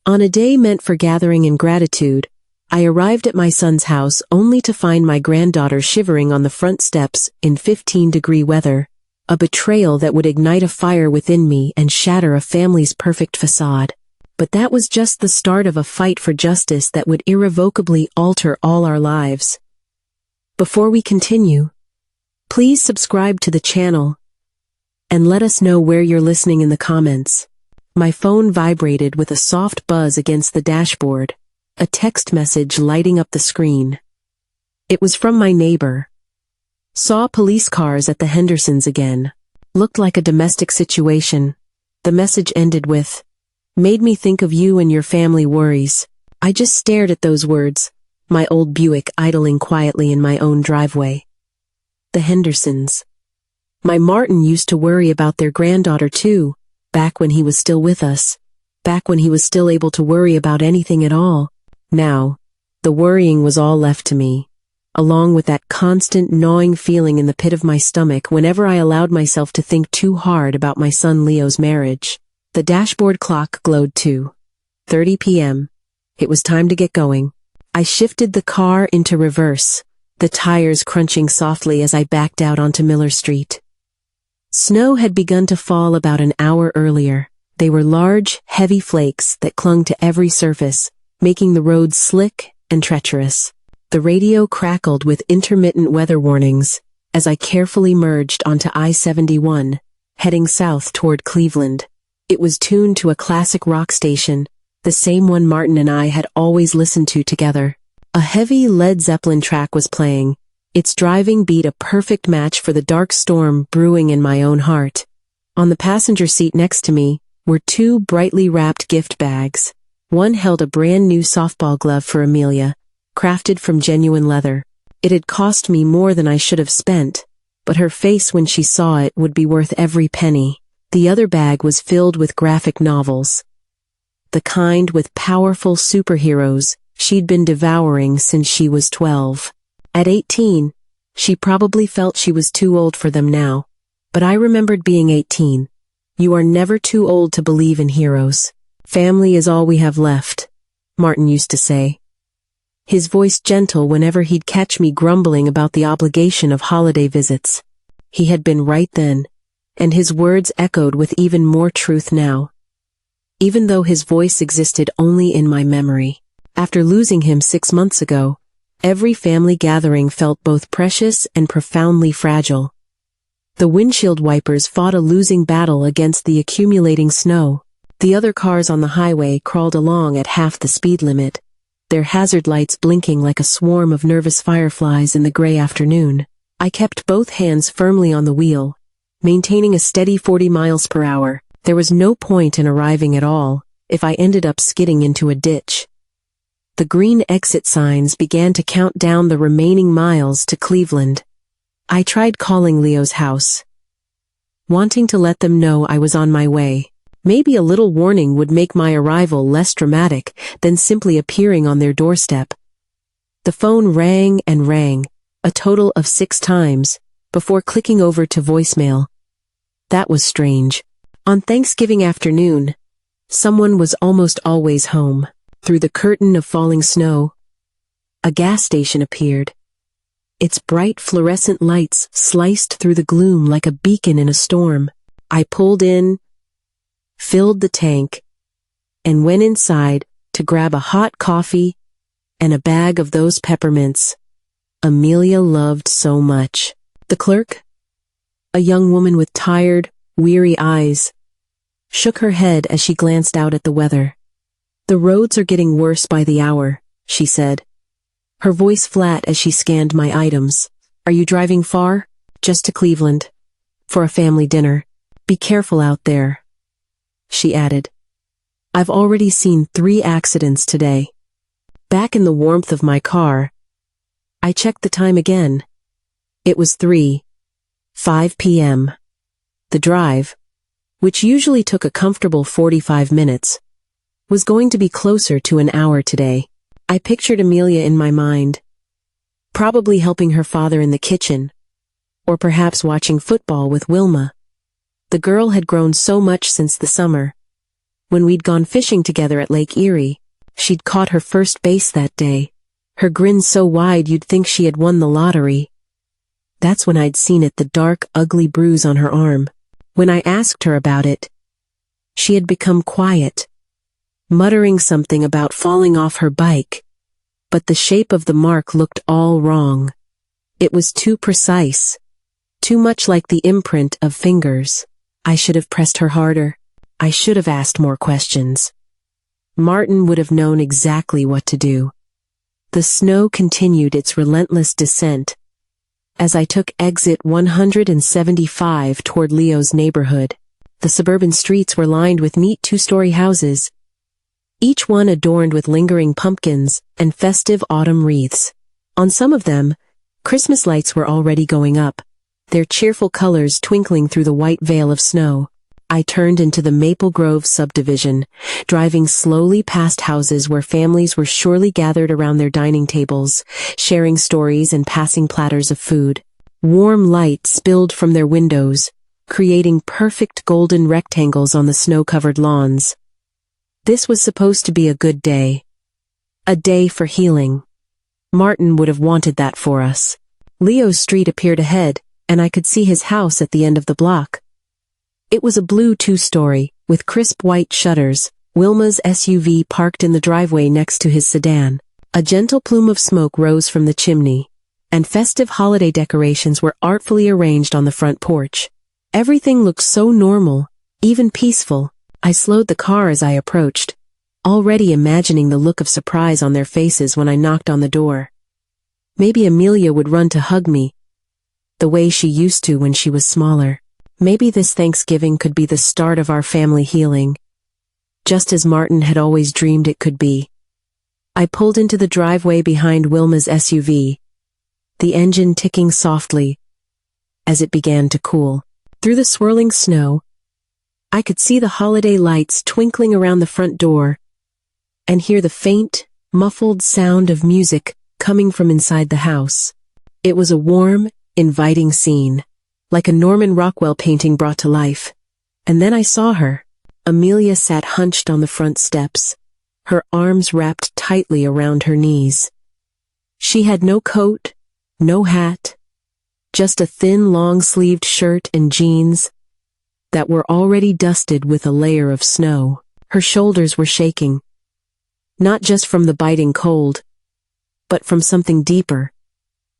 On a day meant for gathering and gratitude, I arrived at my son's house only to find my granddaughter shivering on the front steps in 15-degree weather, a betrayal that would ignite a fire within me and shatter a family's perfect facade. But that was just the start of a fight for justice that would irrevocably alter all our lives. Before we continue, please subscribe to the channel and let us know where you're listening in the comments. My phone vibrated with a soft buzz against the dashboard, a text message lighting up the screen. It was from my neighbor. Saw police cars at the Hendersons again. Looked like a domestic situation. The message ended with, "Made me think of you and your family worries." I just stared at those words, my old Buick idling quietly in my own driveway. The Hendersons. My Martin used to worry about their granddaughter too, back when he was still with us, back when he was still able to worry about anything at all. Now, the worrying was all left to me, along with that constant gnawing feeling in the pit of my stomach whenever I allowed myself to think too hard about my son Leo's marriage. The dashboard clock glowed 2:30 p.m. It was time to get going. I shifted the car into reverse, the tires crunching softly as I backed out onto Miller Street. Snow had begun to fall about an hour earlier. They were large, heavy flakes that clung to every surface, making the roads slick and treacherous. The radio crackled with intermittent weather warnings as I carefully merged onto I-71, heading south toward Cleveland. It was tuned to a classic rock station, the same one Martin and I had always listened to together. A heavy Led Zeppelin track was playing, its driving beat a perfect match for the dark storm brewing in my own heart. On the passenger seat next to me were two brightly wrapped gift bags. One held a brand new softball glove for Amelia, crafted from genuine leather. It had cost me more than I should have spent, but her face when she saw it would be worth every penny. The other bag was filled with graphic novels, the kind with powerful superheroes she'd been devouring since she was 12. At 18, she probably felt she was too old for them now, but I remembered being 18. You are never too old to believe in heroes. Family is all we have left, Martin used to say. His voice gentle whenever he'd catch me grumbling about the obligation of holiday visits. He had been right then, and his words echoed with even more truth now. Even though his voice existed only in my memory. After losing him 6 months ago, every family gathering felt both precious and profoundly fragile. The windshield wipers fought a losing battle against the accumulating snow. The other cars on the highway crawled along at half the speed limit, their hazard lights blinking like a swarm of nervous fireflies in the gray afternoon. I kept both hands firmly on the wheel, maintaining a steady 40 miles per hour. There was no point in arriving at all if I ended up skidding into a ditch. The green exit signs began to count down the remaining miles to Cleveland. I tried calling Leo's house, wanting to let them know I was on my way. Maybe a little warning would make my arrival less dramatic than simply appearing on their doorstep. The phone rang and rang, a total of 6 times, before clicking over to voicemail. That was strange. On Thanksgiving afternoon, someone was almost always home. Through the curtain of falling snow, a gas station appeared. Its bright fluorescent lights sliced through the gloom like a beacon in a storm. I pulled in, filled the tank, and went inside to grab a hot coffee and a bag of those peppermints Amelia loved so much. The clerk, a young woman with tired, weary eyes, shook her head as she glanced out at the weather. "The roads are getting worse by the hour," she said, her voice flat as she scanned my items. "Are you driving far?" "Just to Cleveland. For a family dinner. Be careful out there," she added. "I've already seen 3 accidents today." Back in the warmth of my car, I checked the time again. It was 3:05 p.m. The drive, which usually took a comfortable 45 minutes, was going to be closer to an hour today. I pictured Amelia in my mind, probably helping her father in the kitchen, or perhaps watching football with Wilma. The girl had grown so much since the summer, when we'd gone fishing together at Lake Erie. She'd caught her first base that day. Her grin so wide you'd think she had won the lottery. That's when I'd seen it, the dark, ugly bruise on her arm. When I asked her about it, she had become quiet, muttering something about falling off her bike. But the shape of the mark looked all wrong. It was too precise, too much like the imprint of fingers. I should have pressed her harder. I should have asked more questions. Martin would have known exactly what to do. The snow continued its relentless descent as I took exit 175 toward Leo's neighborhood. The suburban streets were lined with neat two-story houses, each one adorned with lingering pumpkins and festive autumn wreaths. On some of them, Christmas lights were already going up, their cheerful colors twinkling through the white veil of snow. I turned into the Maple Grove subdivision, driving slowly past houses where families were surely gathered around their dining tables, sharing stories and passing platters of food. Warm light spilled from their windows, creating perfect golden rectangles on the snow-covered lawns. This was supposed to be a good day. A day for healing. Martin would have wanted that for us. Leo's street appeared ahead, and I could see his house at the end of the block. It was a blue two-story, with crisp white shutters. Wilma's SUV parked in the driveway next to his sedan. A gentle plume of smoke rose from the chimney, and festive holiday decorations were artfully arranged on the front porch. Everything looked so normal, even peaceful. I slowed the car as I approached, already imagining the look of surprise on their faces when I knocked on the door. Maybe Amelia would run to hug me, the way she used to when she was smaller. Maybe this Thanksgiving could be the start of our family healing, just as Martin had always dreamed it could be. I pulled into the driveway behind Wilma's SUV, the engine ticking softly as it began to cool. Through the swirling snow, I could see the holiday lights twinkling around the front door and hear the faint, muffled sound of music coming from inside the house. It was a warm, inviting scene, like a Norman Rockwell painting brought to life. And then I saw her. Amelia sat hunched on the front steps, her arms wrapped tightly around her knees. She had no coat, no hat, just a thin, long-sleeved shirt and jeans that were already dusted with a layer of snow. Her shoulders were shaking, not just from the biting cold, but from something deeper,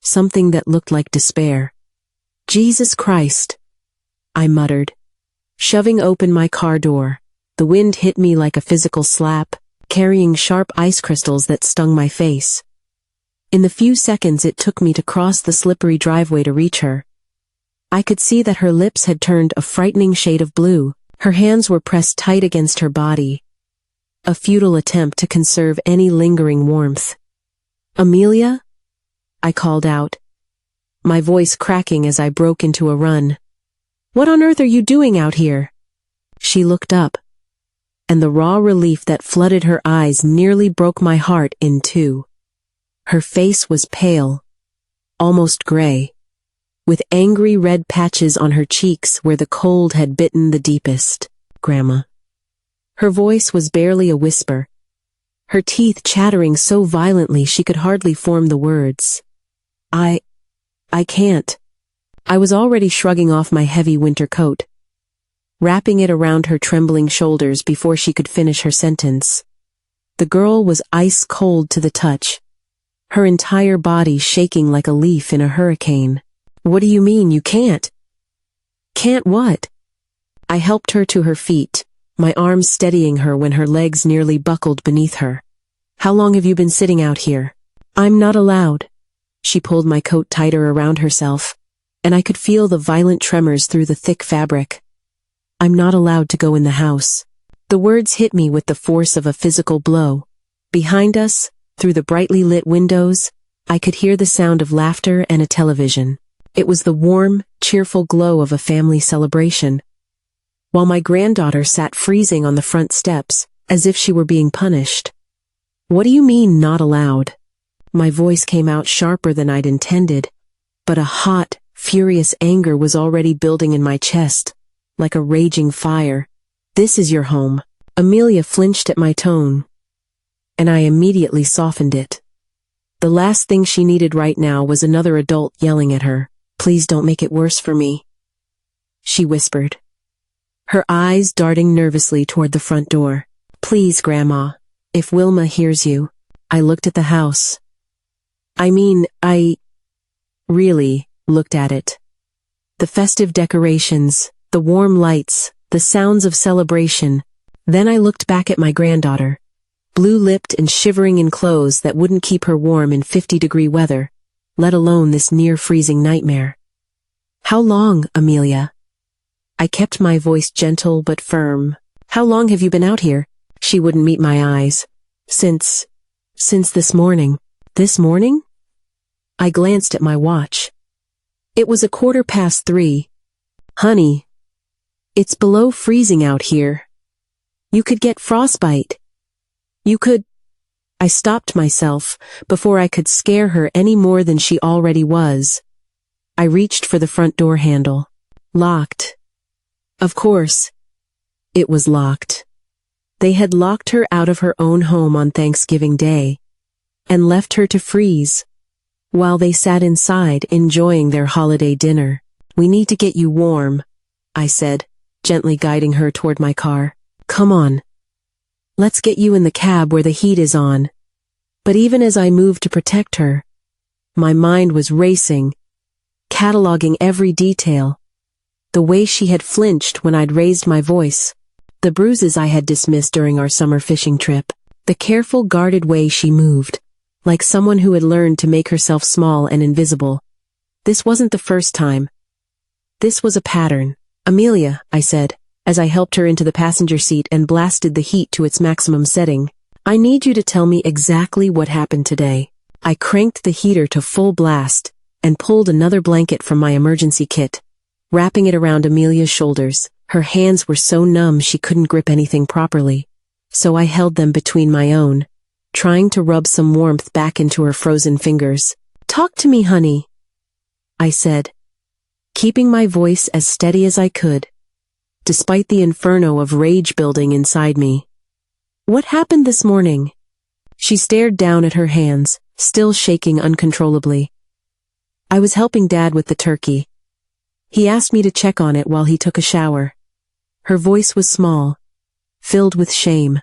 something that looked like despair. "Jesus Christ," I muttered, shoving open my car door. The wind hit me like a physical slap, carrying sharp ice crystals that stung my face. In the few seconds it took me to cross the slippery driveway to reach her, I could see that her lips had turned a frightening shade of blue. Her hands were pressed tight against her body, a futile attempt to conserve any lingering warmth. "Amelia?" I called out, my voice cracking as I broke into a run. "What on earth are you doing out here?" She looked up, and the raw relief that flooded her eyes nearly broke my heart in two. Her face was pale, almost gray, with angry red patches on her cheeks where the cold had bitten the deepest. "Grandma." Her voice was barely a whisper, her teeth chattering so violently she could hardly form the words. I can't." I was already shrugging off my heavy winter coat, wrapping it around her trembling shoulders before she could finish her sentence. The girl was ice cold to the touch, her entire body shaking like a leaf in a hurricane. "What do you mean you can't?" "Can't what?" I helped her to her feet, my arms steadying her when her legs nearly buckled beneath her. "How long have you been sitting out here?" "I'm not allowed." She pulled my coat tighter around herself, and I could feel the violent tremors through the thick fabric. "I'm not allowed to go in the house." The words hit me with the force of a physical blow. Behind us, through the brightly lit windows, I could hear the sound of laughter and a television. It was the warm, cheerful glow of a family celebration, while my granddaughter sat freezing on the front steps, as if she were being punished. "What do you mean, not allowed?" My voice came out sharper than I'd intended, but a hot, furious anger was already building in my chest, like a raging fire. "This is your home. Amelia flinched at my tone, and I immediately softened it. The last thing she needed right now was another adult yelling at her. "Please don't make it worse for me," she whispered, her eyes darting nervously toward the front door. "Please, Grandma, if Wilma hears you." I looked at the house. I really looked at it. The festive decorations, the warm lights, the sounds of celebration. Then I looked back at my granddaughter, blue-lipped and shivering in clothes that wouldn't keep her warm in 50-degree weather, let alone this near-freezing nightmare. "How long, Amelia?" I kept my voice gentle but firm. "How long have you been out here?" She wouldn't meet my eyes. Since this morning." "This morning?" I glanced at my watch. It was 3:15. "Honey, it's below freezing out here. You could get frostbite. You could—" I stopped myself before I could scare her any more than she already was. I reached for the front door handle. Locked. Of course, it was locked. They had locked her out of her own home on Thanksgiving Day and left her to freeze while they sat inside enjoying their holiday dinner. "We need to get you warm," I said, gently guiding her toward my car. "Come on. Let's get you in the cab where the heat is on." But even as I moved to protect her, my mind was racing, cataloging every detail. The way she had flinched when I'd raised my voice, the bruises I had dismissed during our summer fishing trip, the careful, guarded way she moved, like someone who had learned to make herself small and invisible. This wasn't the first time. This was a pattern. "Amelia," I said, as I helped her into the passenger seat and blasted the heat to its maximum setting, "I need you to tell me exactly what happened today." I cranked the heater to full blast and pulled another blanket from my emergency kit, wrapping it around Amelia's shoulders. Her hands were so numb she couldn't grip anything properly, so I held them between my own, trying to rub some warmth back into her frozen fingers. "Talk to me, honey," I said, keeping my voice as steady as I could, despite the inferno of rage building inside me. "What happened this morning?" She stared down at her hands, still shaking uncontrollably. "I was helping Dad with the turkey. He asked me to check on it while he took a shower." Her voice was small, filled with shame.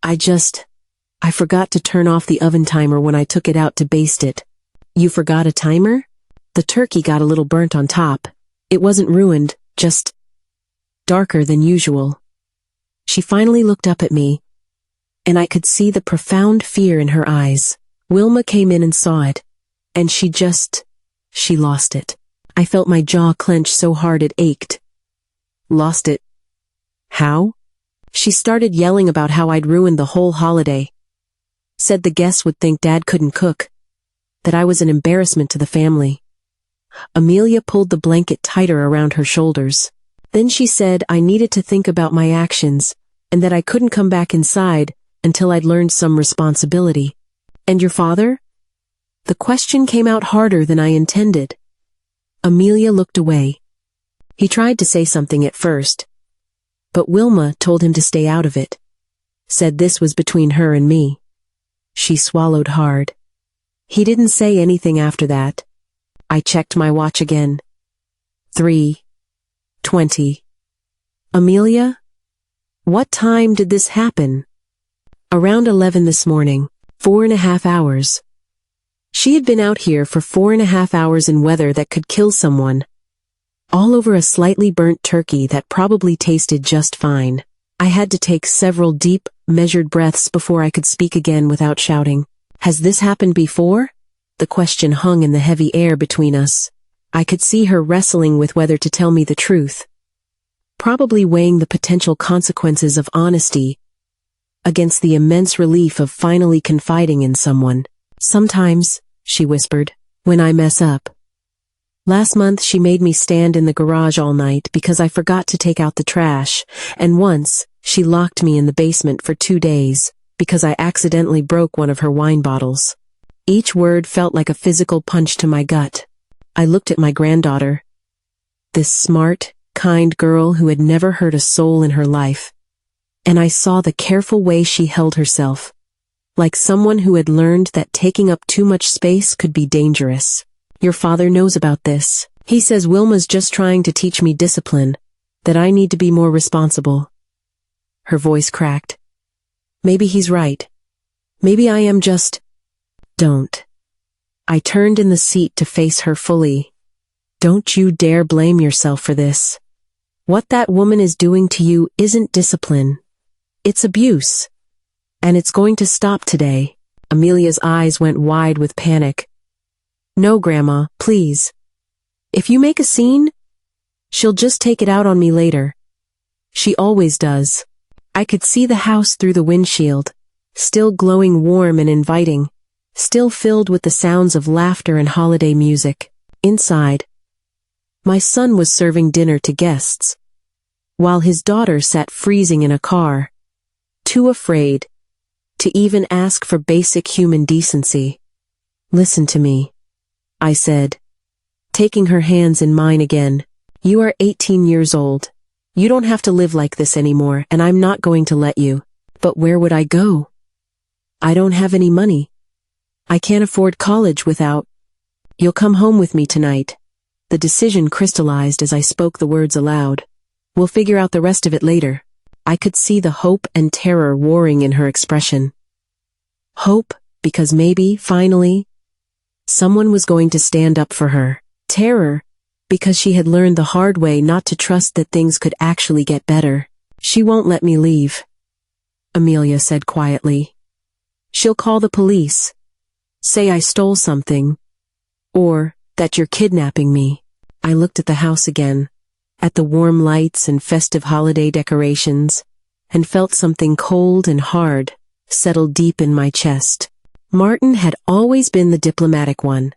I forgot to turn off the oven timer when I took it out to baste it." "You forgot a timer?" "The turkey got a little burnt on top. It wasn't ruined, just darker than usual." She finally looked up at me, and I could see the profound fear in her eyes. Wilma came in and saw it, and she lost it. I felt my jaw clench so hard it ached. "Lost it? How?" She started yelling about how I'd ruined the whole holiday. Said the guests would think Dad couldn't cook, that I was an embarrassment to the family. Amelia pulled the blanket tighter around her shoulders. Then she said I needed to think about my actions, and that I couldn't come back inside until I'd learned some responsibility. "And your father?" The question came out harder than I intended. Amelia looked away. He tried to say something at first, but Wilma told him to stay out of it. Said this was between her and me. She swallowed hard. He didn't say anything after that. I checked my watch again. 3:20. "Amelia, what time did this happen?" "Around 11 this morning, 4.5 hours. She had been out here for 4.5 hours in weather that could kill someone, all over a slightly burnt turkey that probably tasted just fine." I had to take several deep, measured breaths before I could speak again without shouting. "Has this happened before?" The question hung in the heavy air between us. I could see her wrestling with whether to tell me the truth, probably weighing the potential consequences of honesty against the immense relief of finally confiding in someone. "Sometimes," she whispered, "when I mess up. Last month she made me stand in the garage all night because I forgot to take out the trash, and once, she locked me in the basement for 2 days because I accidentally broke one of her wine bottles." Each word felt like a physical punch to my gut. I looked at my granddaughter, this smart, kind girl who had never hurt a soul in her life, and I saw the careful way she held herself, like someone who had learned that taking up too much space could be dangerous. Your father knows about this. He says Wilma's just trying to teach me discipline, that I need to be more responsible. Her voice cracked. Maybe he's right. Maybe I am just... Don't. I turned in the seat to face her fully. Don't you dare blame yourself for this. What that woman is doing to you isn't discipline. It's abuse. And it's going to stop today. Amelia's eyes went wide with panic. No, Grandma, please. If you make a scene, she'll just take it out on me later. She always does. I could see the house through the windshield, still glowing warm and inviting, still filled with the sounds of laughter and holiday music. Inside, my son was serving dinner to guests, while his daughter sat freezing in a car, too afraid to even ask for basic human decency. Listen to me, I said, taking her hands in mine again. You are 18 years old. You don't have to live like this anymore, and I'm not going to let you. But where would I go? I don't have any money. I can't afford college without... You'll come home with me tonight. The decision crystallized as I spoke the words aloud. We'll figure out the rest of it later. I could see the hope and terror warring in her expression. Hope, because maybe, finally, someone was going to stand up for her. Terror, because she had learned the hard way not to trust that things could actually get better. She won't let me leave, Amelia said quietly. She'll call the police, say I stole something, or that you're kidnapping me. I looked at the house again, at the warm lights and festive holiday decorations, and felt something cold and hard settle deep in my chest. Martin had always been the diplomatic one,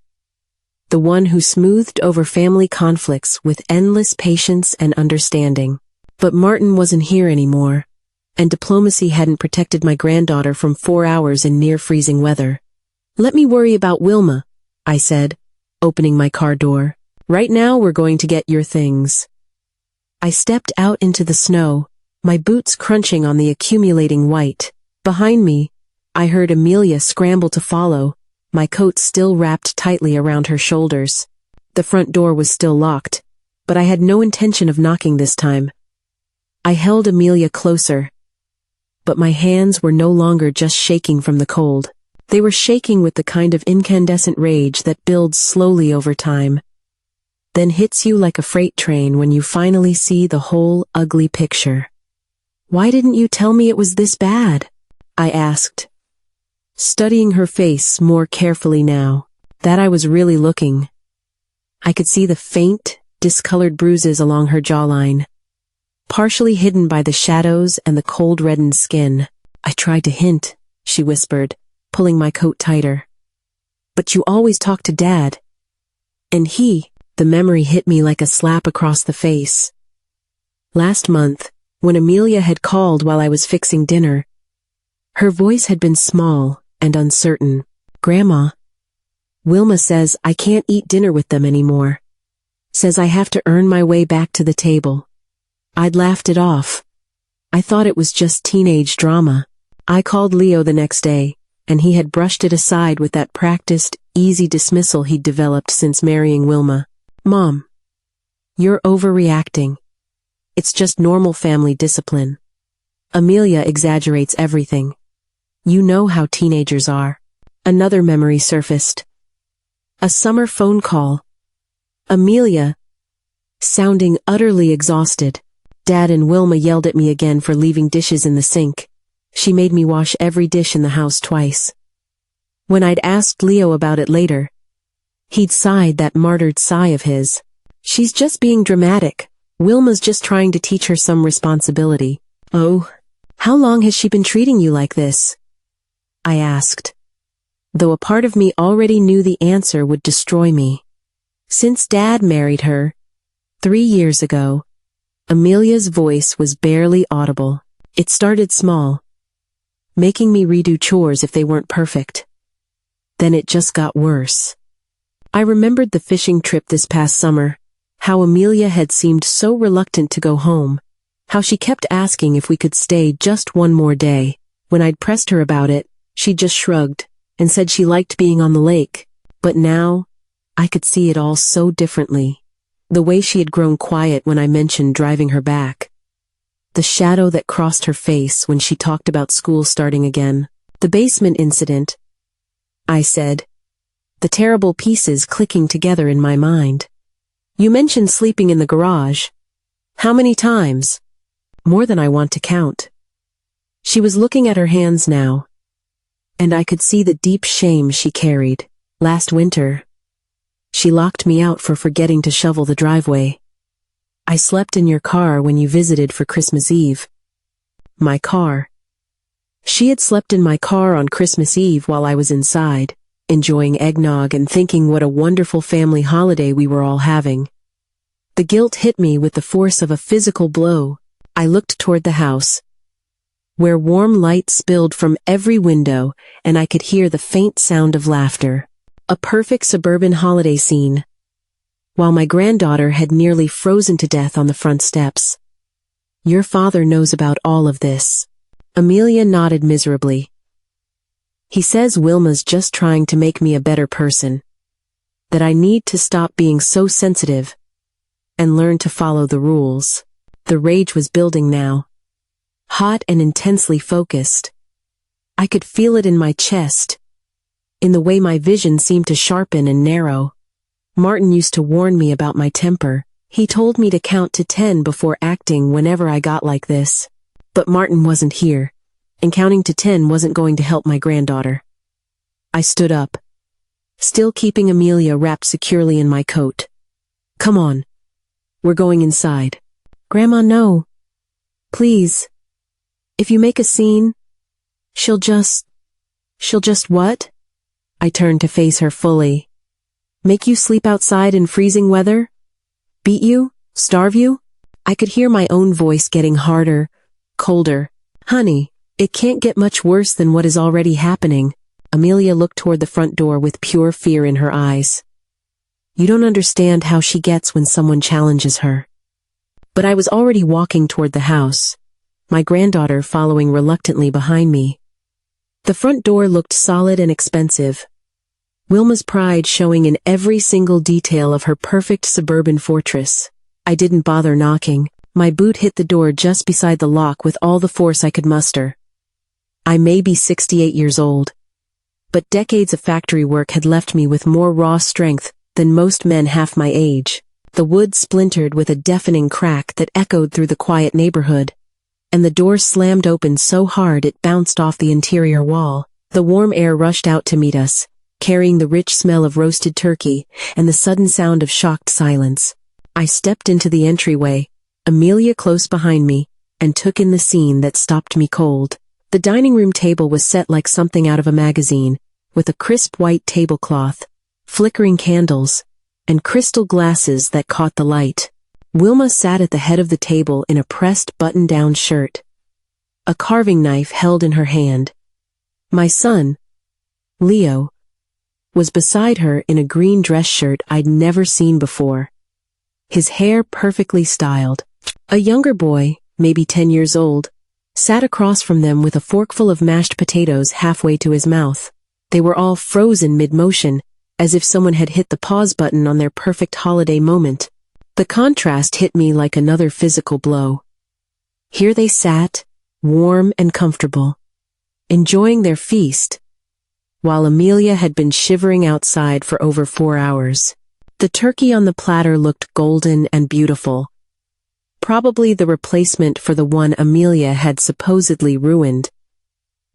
the one who smoothed over family conflicts with endless patience and understanding. But Martin wasn't here anymore, and diplomacy hadn't protected my granddaughter from 4 hours in near-freezing weather. Let me worry about Wilma, I said, opening my car door. Right now we're going to get your things. I stepped out into the snow, my boots crunching on the accumulating white. Behind me, I heard Amelia scramble to follow, my coat still wrapped tightly around her shoulders. The front door was still locked, but I had no intention of knocking this time. I held Amelia closer, but my hands were no longer just shaking from the cold. They were shaking with the kind of incandescent rage that builds slowly over time, then hits you like a freight train when you finally see the whole ugly picture. Why didn't you tell me it was this bad? I asked, studying her face more carefully now that I was really looking. I could see the faint, discolored bruises along her jawline, partially hidden by the shadows and the cold-reddened skin. I tried to hint, she whispered, pulling my coat tighter. But you always talk to Dad. And the memory hit me like a slap across the face. Last month, when Amelia had called while I was fixing dinner, her voice had been small and uncertain. Grandma, Wilma says I can't eat dinner with them anymore. Says I have to earn my way back to the table. I'd laughed it off. I thought it was just teenage drama. I called Leo the next day, and he had brushed it aside with that practiced, easy dismissal he'd developed since marrying Wilma. Mom, you're overreacting. It's just normal family discipline. Amelia exaggerates everything. You know how teenagers are. Another memory surfaced. A summer phone call. Amelia, sounding utterly exhausted. Dad and Wilma yelled at me again for leaving dishes in the sink. She made me wash every dish in the house twice. When I'd asked Leo about it later, he'd sighed that martyred sigh of his. She's just being dramatic. Wilma's just trying to teach her some responsibility. Oh, how long has she been treating you like this? I asked, though a part of me already knew the answer would destroy me. Since Dad married her, 3 years ago. Amelia's voice was barely audible. It started small, making me redo chores if they weren't perfect. Then it just got worse. I remembered the fishing trip this past summer, how Amelia had seemed so reluctant to go home, How she kept asking if we could stay just one more day. When I'd pressed her about it, she just shrugged and said she liked being on the lake. But now, I could see it all so differently. The way she had grown quiet when I mentioned driving her back. The shadow that crossed her face when she talked about school starting again. The basement incident, I said. The terrible pieces clicking together in my mind. You mentioned sleeping in the garage. How many times? More than I want to count. She was looking at her hands now, and I could see the deep shame she carried. Last winter, she locked me out for forgetting to shovel the driveway. I slept in your car when you visited for Christmas Eve. My car. She had slept in my car on Christmas Eve while I was inside, enjoying eggnog and thinking what a wonderful family holiday we were all having. The guilt hit me with the force of a physical blow. I looked toward the house, where warm light spilled from every window, and I could hear the faint sound of laughter. A perfect suburban holiday scene, while my granddaughter had nearly frozen to death on the front steps. Your father knows about all of this. Amelia nodded miserably. He says Wilma's just trying to make me a better person. That I need to stop being so sensitive and learn to follow the rules. The rage was building now. Hot and intensely focused. I could feel it in my chest, in the way my vision seemed to sharpen and narrow. Martin used to warn me about my temper. He told me to count to 10 before acting whenever I got like this. But Martin wasn't here, and counting to 10 wasn't going to help my granddaughter. I stood up, still keeping Amelia wrapped securely in my coat. Come on. We're going inside. Grandma, no. Please. If you make a scene, she'll just what? I turned to face her fully. Make you sleep outside in freezing weather? Beat you? Starve you? I could hear my own voice getting harder, colder. Honey, it can't get much worse than what is already happening. Amelia looked toward the front door with pure fear in her eyes. You don't understand how she gets when someone challenges her. But I was already walking toward the house, my granddaughter following reluctantly behind me. The front door looked solid and expensive, Wilma's pride showing in every single detail of her perfect suburban fortress. I didn't bother knocking. My boot hit the door just beside the lock with all the force I could muster. I may be 68 years old, but decades of factory work had left me with more raw strength than most men half my age. The wood splintered with a deafening crack that echoed through the quiet neighborhood, and the door slammed open so hard it bounced off the interior wall. The warm air rushed out to meet us, carrying the rich smell of roasted turkey and the sudden sound of shocked silence. I stepped into the entryway, Amelia close behind me, and took in the scene that stopped me cold. The dining room table was set like something out of a magazine, with a crisp white tablecloth, flickering candles, and crystal glasses that caught the light. Wilma sat at the head of the table in a pressed button-down shirt, a carving knife held in her hand. My son, Leo, was beside her in a green dress shirt I'd never seen before, his hair perfectly styled. A younger boy, maybe 10 years old, sat across from them with a forkful of mashed potatoes halfway to his mouth. They were all frozen mid-motion, as if someone had hit the pause button on their perfect holiday moment. The contrast hit me like another physical blow. Here they sat, warm and comfortable, enjoying their feast, while Amelia had been shivering outside for over 4 hours. The turkey on the platter looked golden and beautiful, probably the replacement for the one Amelia had supposedly ruined.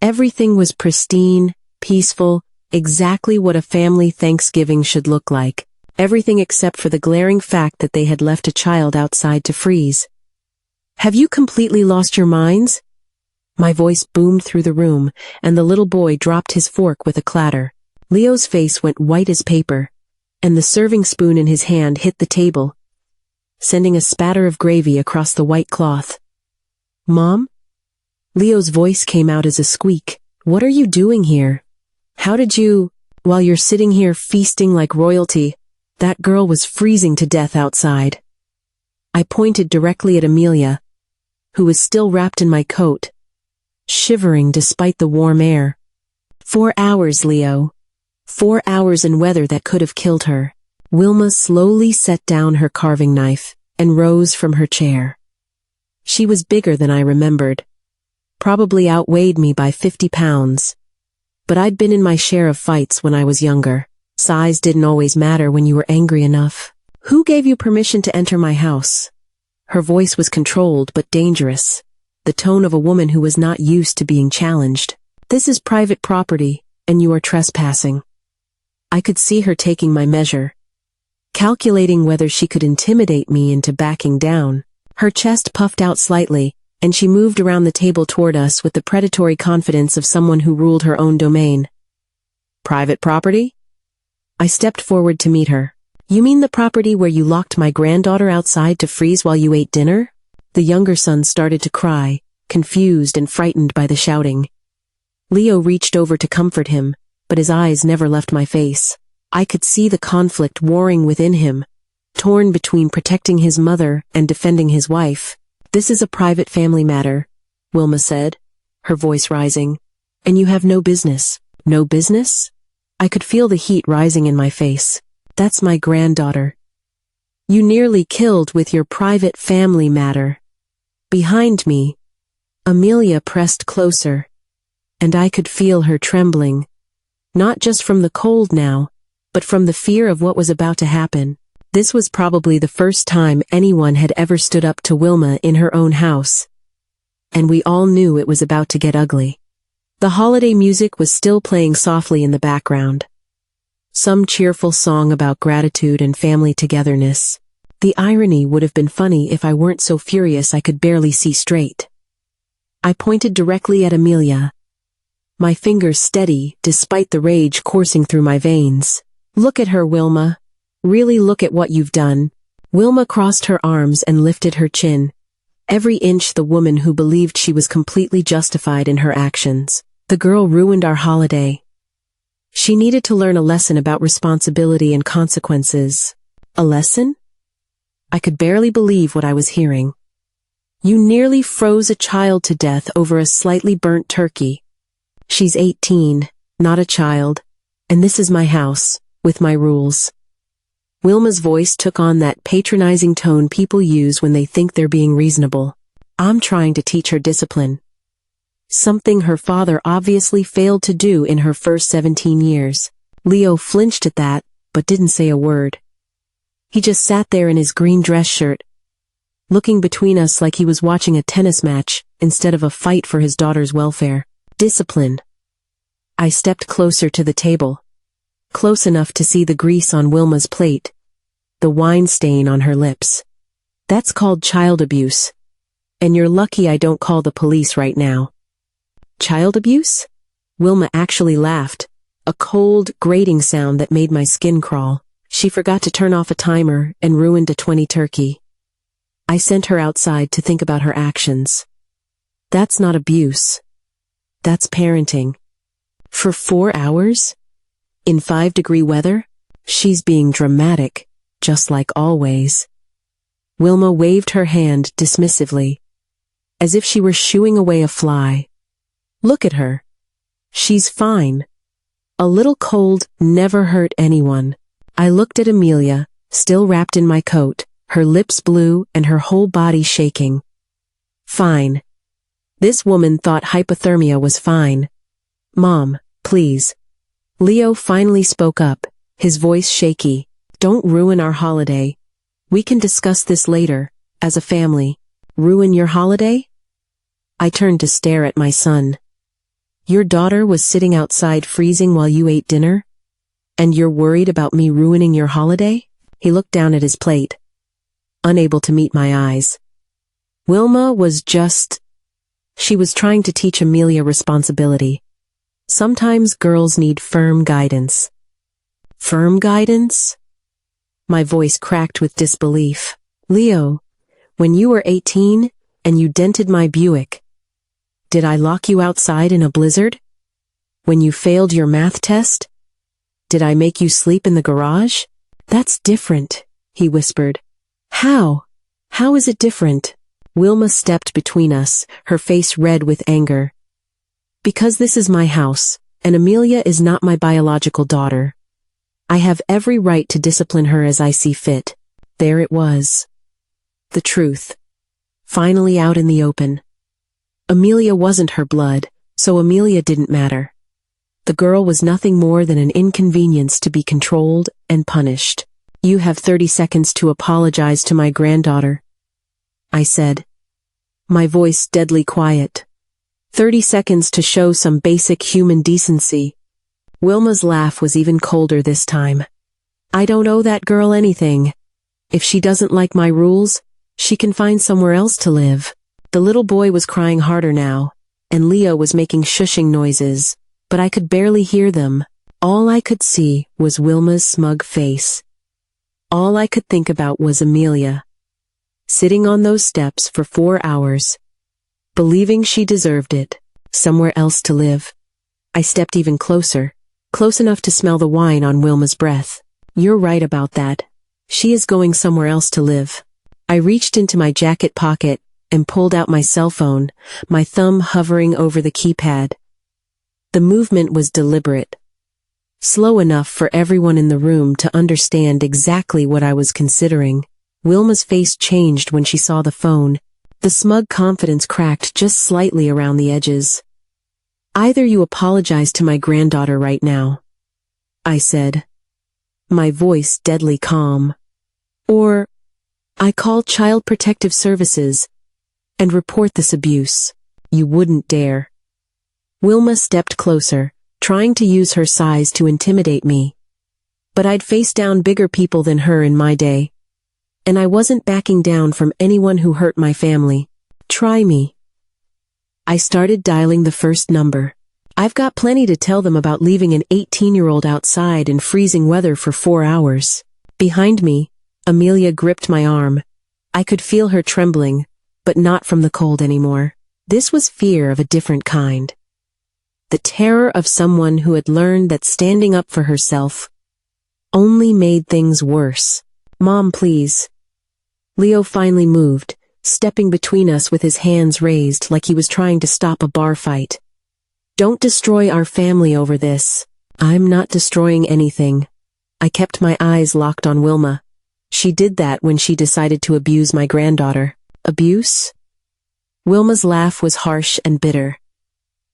Everything was pristine, peaceful, exactly what a family Thanksgiving should look like. Everything except for the glaring fact that they had left a child outside to freeze. Have you completely lost your minds? My voice boomed through the room, and the little boy dropped his fork with a clatter. Leo's face went white as paper, and the serving spoon in his hand hit the table, sending a spatter of gravy across the white cloth. Mom? Leo's voice came out as a squeak. What are you doing here? How did you, while you're sitting here feasting like royalty, that girl was freezing to death outside. I pointed directly at Amelia, who was still wrapped in my coat, shivering despite the warm air. 4 hours, Leo. 4 hours in weather that could have killed her. Wilma slowly set down her carving knife and rose from her chair. She was bigger than I remembered. Probably outweighed me by 50 pounds. But I'd been in my share of fights when I was younger. Size didn't always matter when you were angry enough. Who gave you permission to enter my house? Her voice was controlled but dangerous, the tone of a woman who was not used to being challenged. This is private property, and you are trespassing. I could see her taking my measure, calculating whether she could intimidate me into backing down. Her chest puffed out slightly, and she moved around the table toward us with the predatory confidence of someone who ruled her own domain. Private property? I stepped forward to meet her. You mean the property where you locked my granddaughter outside to freeze while you ate dinner? The younger son started to cry, confused and frightened by the shouting. Leo reached over to comfort him, but his eyes never left my face. I could see the conflict warring within him, torn between protecting his mother and defending his wife. This is a private family matter, Wilma said, her voice rising. And you have no business. No business? I could feel the heat rising in my face. That's my granddaughter. You nearly killed with your private family matter. Behind me, Amelia pressed closer, and I could feel her trembling, not just from the cold now, but from the fear of what was about to happen. This was probably the first time anyone had ever stood up to Wilma in her own house, and we all knew it was about to get ugly. The holiday music was still playing softly in the background. Some cheerful song about gratitude and family togetherness. The irony would have been funny if I weren't so furious I could barely see straight. I pointed directly at Amelia, my fingers steady despite the rage coursing through my veins. Look at her, Wilma. Really look at what you've done. Wilma crossed her arms and lifted her chin, every inch the woman who believed she was completely justified in her actions. The girl ruined our holiday. She needed to learn a lesson about responsibility and consequences. A lesson? I could barely believe what I was hearing. You nearly froze a child to death over a slightly burnt turkey. She's 18, not a child, and this is my house, with my rules. Wilma's voice took on that patronizing tone people use when they think they're being reasonable. I'm trying to teach her discipline. Something her father obviously failed to do in her first 17 years. Leo flinched at that, but didn't say a word. He just sat there in his green dress shirt, looking between us like he was watching a tennis match instead of a fight for his daughter's welfare. Discipline. I stepped closer to the table, close enough to see the grease on Wilma's plate, the wine stain on her lips. That's called child abuse. And you're lucky I don't call the police right now. Child abuse? Wilma actually laughed, a cold, grating sound that made my skin crawl. She forgot to turn off a timer and ruined a 20 turkey. I sent her outside to think about her actions. That's not abuse. That's parenting. For 4 hours? In 5-degree weather? She's being dramatic, just like always. Wilma waved her hand dismissively, as if she were shooing away a fly. Look at her. She's fine. A little cold never hurt anyone. I looked at Amelia, still wrapped in my coat, her lips blue and her whole body shaking. Fine. This woman thought hypothermia was fine. Mom, please. Leo finally spoke up, his voice shaky. Don't ruin our holiday. We can discuss this later, as a family. Ruin your holiday? I turned to stare at my son. Your daughter was sitting outside freezing while you ate dinner? And you're worried about me ruining your holiday? He looked down at his plate, unable to meet my eyes. Wilma was just... She was trying to teach Amelia responsibility. Sometimes girls need firm guidance. Firm guidance? My voice cracked with disbelief. Leo, when you were 18 and you dented my Buick, did I lock you outside in a blizzard? When you failed your math test? Did I make you sleep in the garage? That's different, he whispered. How? How is it different? Wilma stepped between us, her face red with anger. Because this is my house, and Amelia is not my biological daughter. I have every right to discipline her as I see fit. There it was. The truth. Finally out in the open. Amelia wasn't her blood, so Amelia didn't matter. The girl was nothing more than an inconvenience to be controlled and punished. You have 30 seconds to apologize to my granddaughter, I said, my voice deadly quiet. 30 seconds to show some basic human decency. Wilma's laugh was even colder this time. I don't owe that girl anything. If she doesn't like my rules, she can find somewhere else to live. The little boy was crying harder now, and Leo was making shushing noises, but I could barely hear them. All I could see was Wilma's smug face. All I could think about was Amelia, sitting on those steps for 4 hours, believing she deserved it, somewhere else to live. I stepped even closer, close enough to smell the wine on Wilma's breath. You're right about that. She is going somewhere else to live. I reached into my jacket pocket and pulled out my cell phone, my thumb hovering over the keypad. The movement was deliberate, slow enough for everyone in the room to understand exactly what I was considering. Wilma's face changed when she saw the phone. The smug confidence cracked just slightly around the edges. Either you apologize to my granddaughter right now, I said, my voice deadly calm, or I call Child Protective Services and report this abuse. You wouldn't dare. Wilma stepped closer, trying to use her size to intimidate me. But I'd faced down bigger people than her in my day, and I wasn't backing down from anyone who hurt my family. Try me. I started dialing the first number. I've got plenty to tell them about leaving an 18-year-old outside in freezing weather for 4 hours. Behind me, Amelia gripped my arm. I could feel her trembling, but not from the cold anymore. This was fear of a different kind. The terror of someone who had learned that standing up for herself only made things worse. Mom, please. Leo finally moved, stepping between us with his hands raised like he was trying to stop a bar fight. Don't destroy our family over this. I'm not destroying anything. I kept my eyes locked on Wilma. She did that when she decided to abuse my granddaughter. Abuse? Wilma's laugh was harsh and bitter.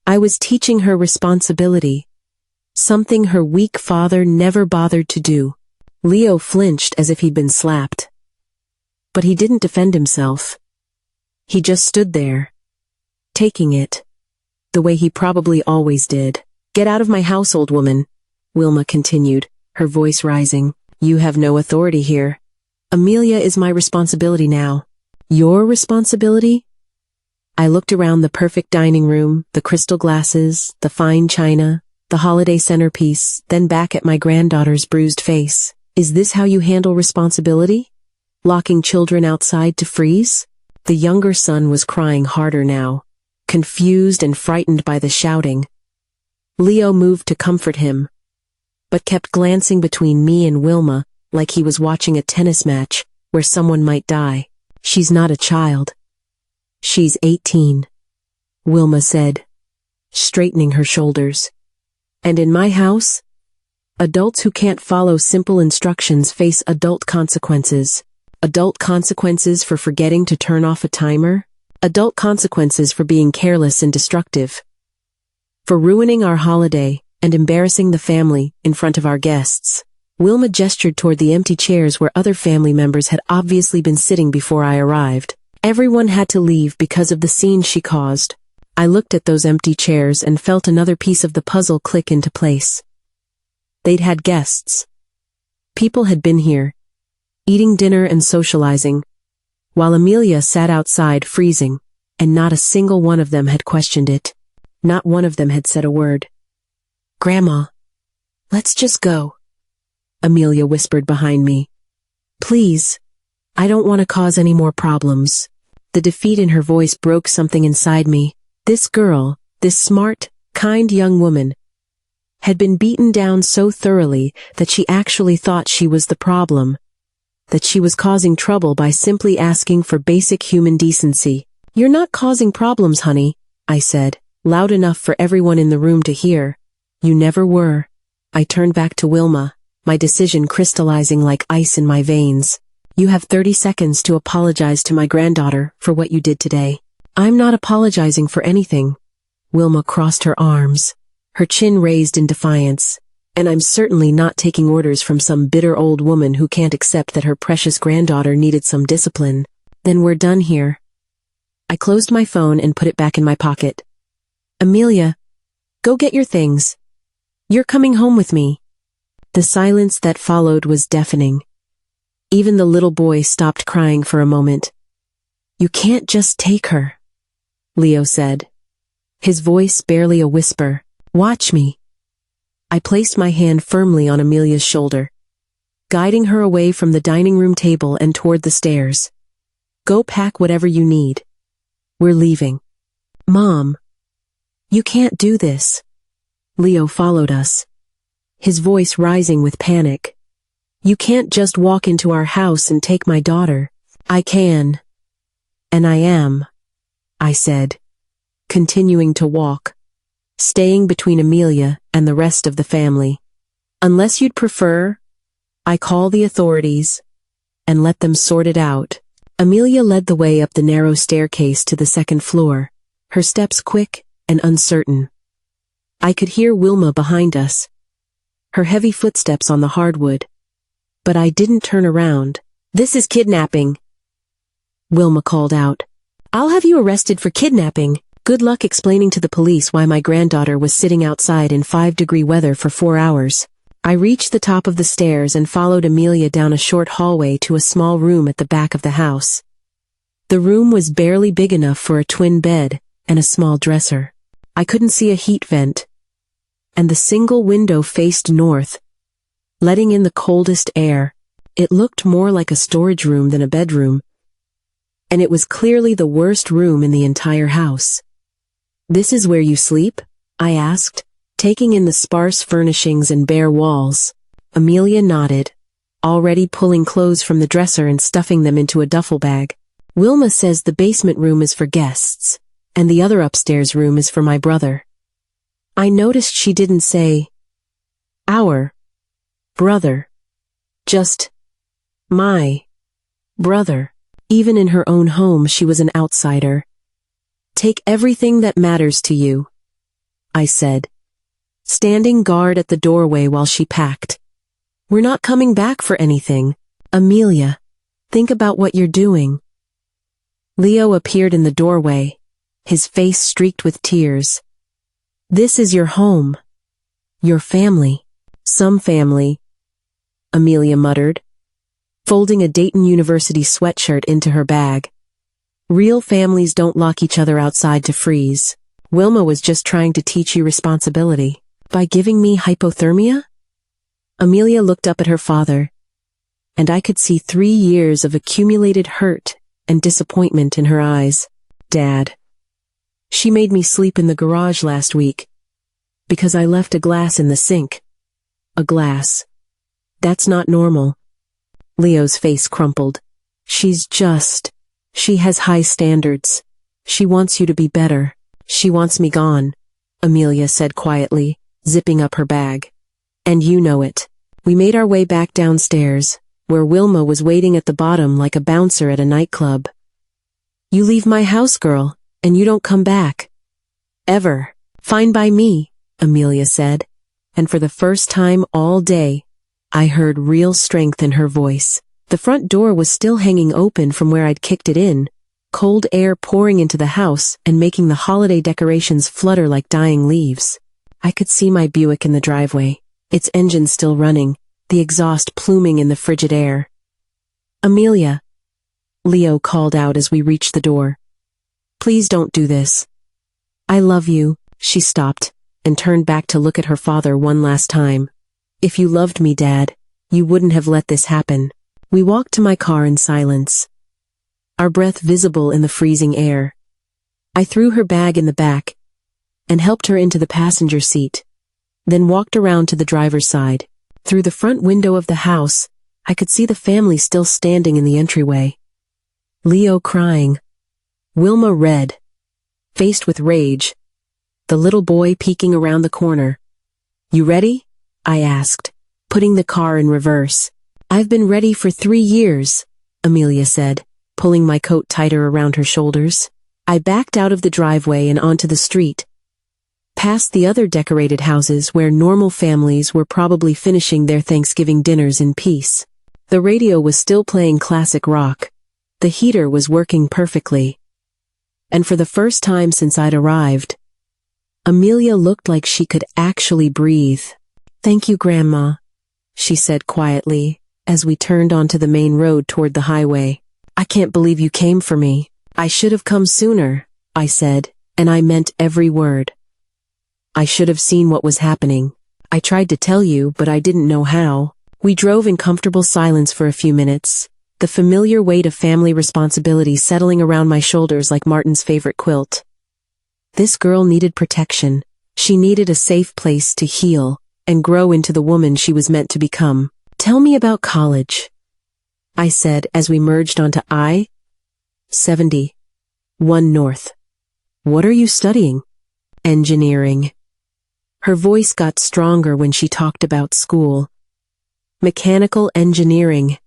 I was teaching her responsibility, something her weak father never bothered to do. Leo flinched as if he'd been slapped. But he didn't defend himself. He just stood there, taking it, the way he probably always did. Get out of my house, old woman, Wilma continued, her voice rising. You have no authority here. Amelia is my responsibility now. Your responsibility? I looked around the perfect dining room, the crystal glasses, the fine china, the holiday centerpiece, then back at my granddaughter's bruised face. Is this how you handle responsibility? Locking children outside to freeze? The younger son was crying harder now, confused and frightened by the shouting. Leo moved to comfort him, but kept glancing between me and Wilma like he was watching a tennis match where someone might die. She's not a child. She's 18, Wilma said, straightening her shoulders. And in my house, adults who can't follow simple instructions face adult consequences. Adult consequences for forgetting to turn off a timer. Adult consequences for being careless and destructive. For ruining our holiday and embarrassing the family in front of our guests. Wilma gestured toward the empty chairs where other family members had obviously been sitting before I arrived. Everyone had to leave because of the scene she caused. I looked at those empty chairs and felt another piece of the puzzle click into place. They'd had guests. People had been here, eating dinner and socializing, while Amelia sat outside freezing, and not a single one of them had questioned it. Not one of them had said a word. Grandma, let's just go, Amelia whispered behind me. Please, I don't want to cause any more problems. The defeat in her voice broke something inside me. This girl, this smart, kind young woman, had been beaten down so thoroughly that she actually thought she was the problem. that she was causing trouble by simply asking for basic human decency. "You're not causing problems, honey," I said, loud enough for everyone in the room to hear. "You never were." I turned back to Wilma, my decision crystallizing like ice in my veins. "You have 30 seconds to apologize to my granddaughter for what you did today." "I'm not apologizing for anything." Wilma crossed her arms, her chin raised in defiance. "And I'm certainly not taking orders from some bitter old woman who can't accept that her precious granddaughter needed some discipline." "Then we're done here." I closed my phone and put it back in my pocket. "Amelia, go get your things. You're coming home with me." The silence that followed was deafening. Even the little boy stopped crying for a moment. "You can't just take her," Leo said, his voice barely a whisper. "Watch me." I placed my hand firmly on Amelia's shoulder, guiding her away from the dining room table and toward the stairs. "Go pack whatever you need. We're leaving." "Mom, you can't do this." Leo followed us, his voice rising with panic. "You can't just walk into our house and take my daughter." "I can. And I am," I said, continuing to walk, staying between Amelia and the rest of the family. "Unless you'd prefer, I call the authorities and let them sort it out." Amelia led the way up the narrow staircase to the second floor, her steps quick and uncertain. I could hear Wilma behind us, her heavy footsteps on the hardwood, but I didn't turn around. "This is kidnapping," Wilma called out. "I'll have you arrested for kidnapping." Good luck explaining to the police why my granddaughter was sitting outside in 5-degree weather for 4 hours. I reached the top of the stairs and followed Amelia down a short hallway to a small room at the back of the house. The room was barely big enough for a twin bed and a small dresser. I couldn't see a heat vent, and the single window faced north, letting in the coldest air. It looked more like a storage room than a bedroom, and it was clearly the worst room in the entire house. "This is where you sleep?" I asked, taking in the sparse furnishings and bare walls. Amelia nodded, already pulling clothes from the dresser and stuffing them into a duffel bag. "Wilma says the basement room is for guests, and the other upstairs room is for my brother." I noticed she didn't say, "our brother," just, "my brother." Even in her own home she was an outsider. "Take everything that matters to you," I said, standing guard at the doorway while she packed. "We're not coming back for anything. Amelia, think about what you're doing." Leo appeared in the doorway, his face streaked with tears. "This is your home. Your family." "Some family," Amelia muttered, folding a Dayton University sweatshirt into her bag. "Real families don't lock each other outside to freeze. Wilma was just trying to teach you responsibility. By giving me hypothermia?" Amelia looked up at her father, and I could see 3 years of accumulated hurt and disappointment in her eyes. "Dad, she made me sleep in the garage last week because I left a glass in the sink." "A glass? That's not normal." Leo's face crumpled. She has high standards. She wants you to be better. She wants me gone," Amelia said quietly, zipping up her bag. "And you know it." We made our way back downstairs, where Wilma was waiting at the bottom like a bouncer at a nightclub. "You leave my house, girl, and you don't come back. Ever." "Fine by me," Amelia said, and for the first time all day, I heard real strength in her voice. The front door was still hanging open from where I'd kicked it in, cold air pouring into the house and making the holiday decorations flutter like dying leaves. I could see my Buick in the driveway, its engine still running, the exhaust pluming in the frigid air. "Amelia," Leo called out as we reached the door. "Please don't do this. I love you." She stopped and turned back to look at her father one last time. "If you loved me, Dad, you wouldn't have let this happen." We walked to my car in silence, our breath visible in the freezing air. I threw her bag in the back and helped her into the passenger seat, then walked around to the driver's side. Through the front window of the house, I could see the family still standing in the entryway. Leo crying. Wilma red, faced with rage. The little boy peeking around the corner. You ready? I asked, putting the car in reverse. I've been ready for 3 years, Amelia said, pulling my coat tighter around her shoulders. I backed out of the driveway and onto the street, past the other decorated houses where normal families were probably finishing their Thanksgiving dinners in peace. The radio was still playing classic rock. The heater was working perfectly. And for the first time since I'd arrived, Amelia looked like she could actually breathe. Thank you, Grandma, she said quietly, as we turned onto the main road toward the highway. I can't believe you came for me. I should have come sooner, I said, and I meant every word. I should have seen what was happening. I tried to tell you, but I didn't know how. We drove in comfortable silence for a few minutes, the familiar weight of family responsibility settling around my shoulders like Martin's favorite quilt. This girl needed protection. She needed a safe place to heal and grow into the woman she was meant to become. Tell me about college, I said as we merged onto I-71 North. What are you studying? Engineering. Her voice got stronger when she talked about school. Mechanical engineering.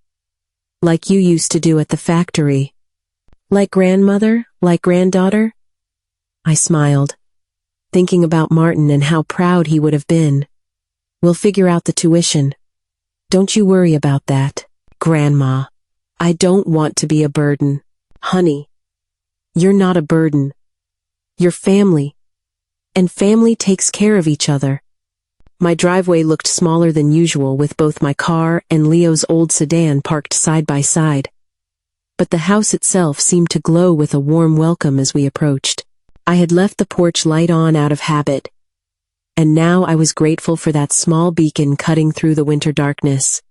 Like you used to do at the factory. Like grandmother? Like granddaughter? I smiled, thinking about Martin and how proud he would have been. We'll figure out the tuition. Don't you worry about that, Grandma. I don't want to be a burden. Honey, you're not a burden. You're family. And family takes care of each other. My driveway looked smaller than usual with both my car and Leo's old sedan parked side by side. But the house itself seemed to glow with a warm welcome as we approached. I had left the porch light on out of habit, and now I was grateful for that small beacon cutting through the winter darkness.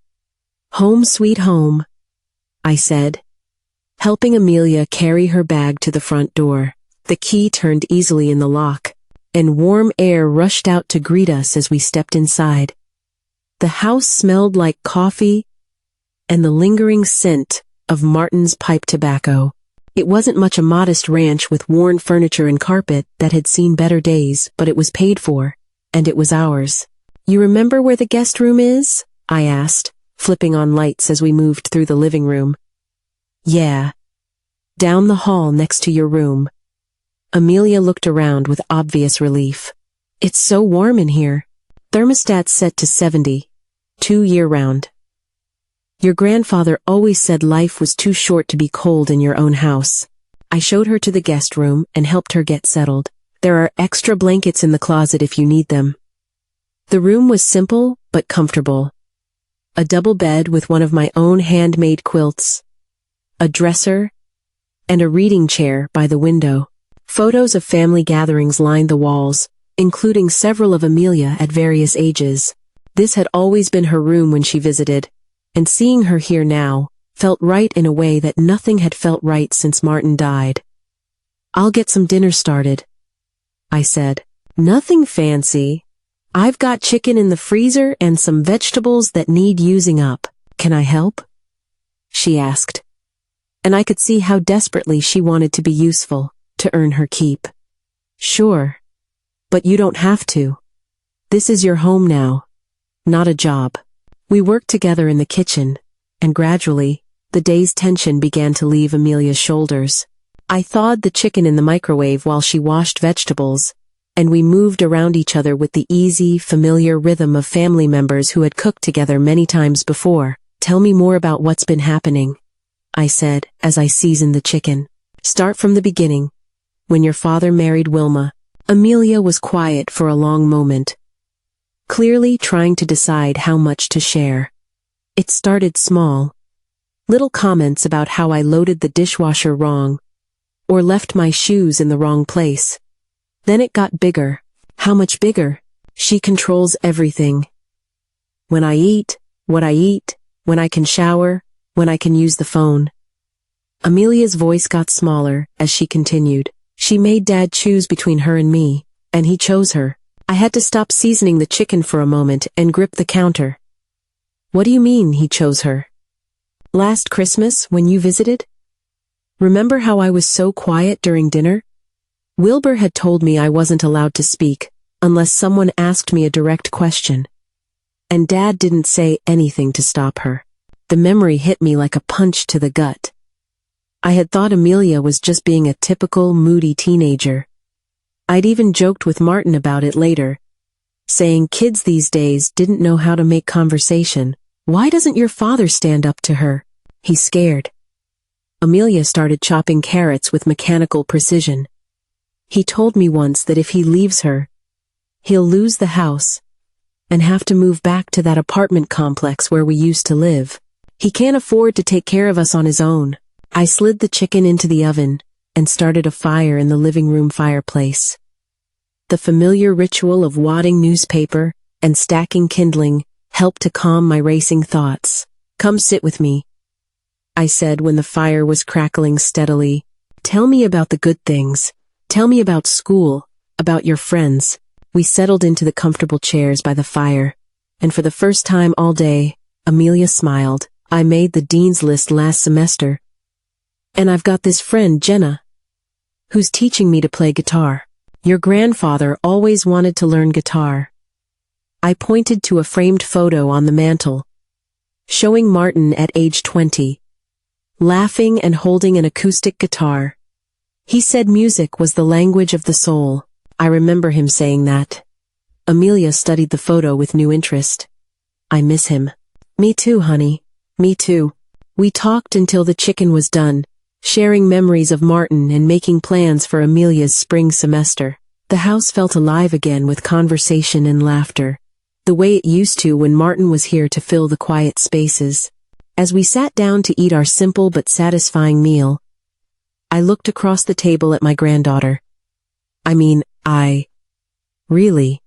Home sweet home, I said, helping Amelia carry her bag to the front door. The key turned easily in the lock, and warm air rushed out to greet us as we stepped inside. The house smelled like coffee and the lingering scent of Martin's pipe tobacco. It wasn't much a modest ranch with worn furniture and carpet that had seen better days, but it was paid for, and it was ours. You remember where the guest room is? I asked, flipping on lights as we moved through the living room. Yeah. Down the hall next to your room. Amelia looked around with obvious relief. It's so warm in here. Thermostat set to 72 year-round. Your grandfather always said life was too short to be cold in your own house. I showed her to the guest room and helped her get settled. There are extra blankets in the closet if you need them. The room was simple but comfortable. A double bed with one of my own handmade quilts, a dresser, and a reading chair by the window. Photos of family gatherings lined the walls, including several of Amelia at various ages. This had always been her room when she visited, and seeing her here now felt right in a way that nothing had felt right since Martin died. I'll get some dinner started, I said. Nothing fancy. I've got chicken in the freezer and some vegetables that need using up. Can I help? She asked, and I could see how desperately she wanted to be useful, to earn her keep. Sure, but you don't have to. This is your home now, not a job. We worked together in the kitchen, and gradually, the day's tension began to leave Amelia's shoulders. I thawed the chicken in the microwave while she washed vegetables, and we moved around each other with the easy, familiar rhythm of family members who had cooked together many times before. Tell me more about what's been happening, I said as I seasoned the chicken. Start from the beginning. When your father married Wilma. Amelia was quiet for a long moment, clearly trying to decide how much to share. It started small. Little comments about how I loaded the dishwasher wrong, or left my shoes in the wrong place. Then it got bigger. How much bigger? She controls everything. When I eat, what I eat, when I can shower, when I can use the phone. Amelia's voice got smaller as she continued. She made Dad choose between her and me, and he chose her. I had to stop seasoning the chicken for a moment and grip the counter. What do you mean he chose her? Last Christmas, when you visited? Remember how I was so quiet during dinner? Wilbur had told me I wasn't allowed to speak unless someone asked me a direct question. And Dad didn't say anything to stop her. The memory hit me like a punch to the gut. I had thought Amelia was just being a typical, moody teenager. I'd even joked with Martin about it later, saying kids these days didn't know how to make conversation. Why doesn't your father stand up to her? He's scared. Amelia started chopping carrots with mechanical precision. He told me once that if he leaves her, he'll lose the house and have to move back to that apartment complex where we used to live. He can't afford to take care of us on his own. I slid the chicken into the oven and started a fire in the living room fireplace. The familiar ritual of wadding newspaper and stacking kindling helped to calm my racing thoughts. Come sit with me, I said when the fire was crackling steadily. Tell me about the good things. Tell me about school, about your friends. We settled into the comfortable chairs by the fire, and for the first time all day, Amelia smiled. I made the dean's list last semester, and I've got this friend, Jenna, who's teaching me to play guitar. Your grandfather always wanted to learn guitar. I pointed to a framed photo on the mantel, showing Martin at age 20, laughing and holding an acoustic guitar. He said music was the language of the soul. I remember him saying that. Amelia studied the photo with new interest. I miss him. Me too, honey. Me too. We talked until the chicken was done, sharing memories of Martin and making plans for Amelia's spring semester. The house felt alive again with conversation and laughter, the way it used to when Martin was here to fill the quiet spaces. As we sat down to eat our simple but satisfying meal, I looked across the table at my granddaughter. I really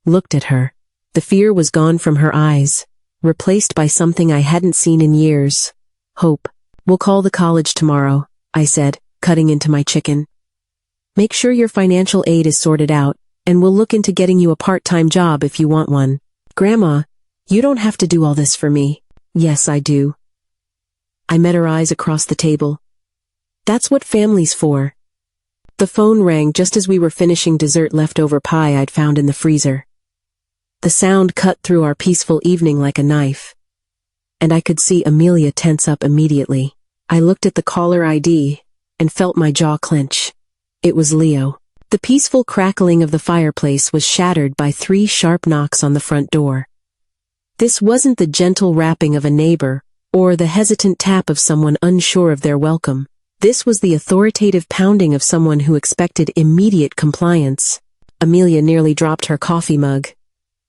looked at her. The fear was gone from her eyes, replaced by something I hadn't seen in years. Hope. We'll call the college tomorrow, I said, cutting into my chicken. Make sure your financial aid is sorted out, and we'll look into getting you a part-time job if you want one. Grandma, you don't have to do all this for me. Yes, I do. I met her eyes across the table. That's what family's for. The phone rang just as we were finishing dessert leftover pie I'd found in the freezer. The sound cut through our peaceful evening like a knife, and I could see Amelia tense up immediately. I looked at the caller ID and felt my jaw clench. It was Leo. The peaceful crackling of the fireplace was shattered by 3 sharp knocks on the front door. This wasn't the gentle rapping of a neighbor or the hesitant tap of someone unsure of their welcome. This was the authoritative pounding of someone who expected immediate compliance. Amelia nearly dropped her coffee mug.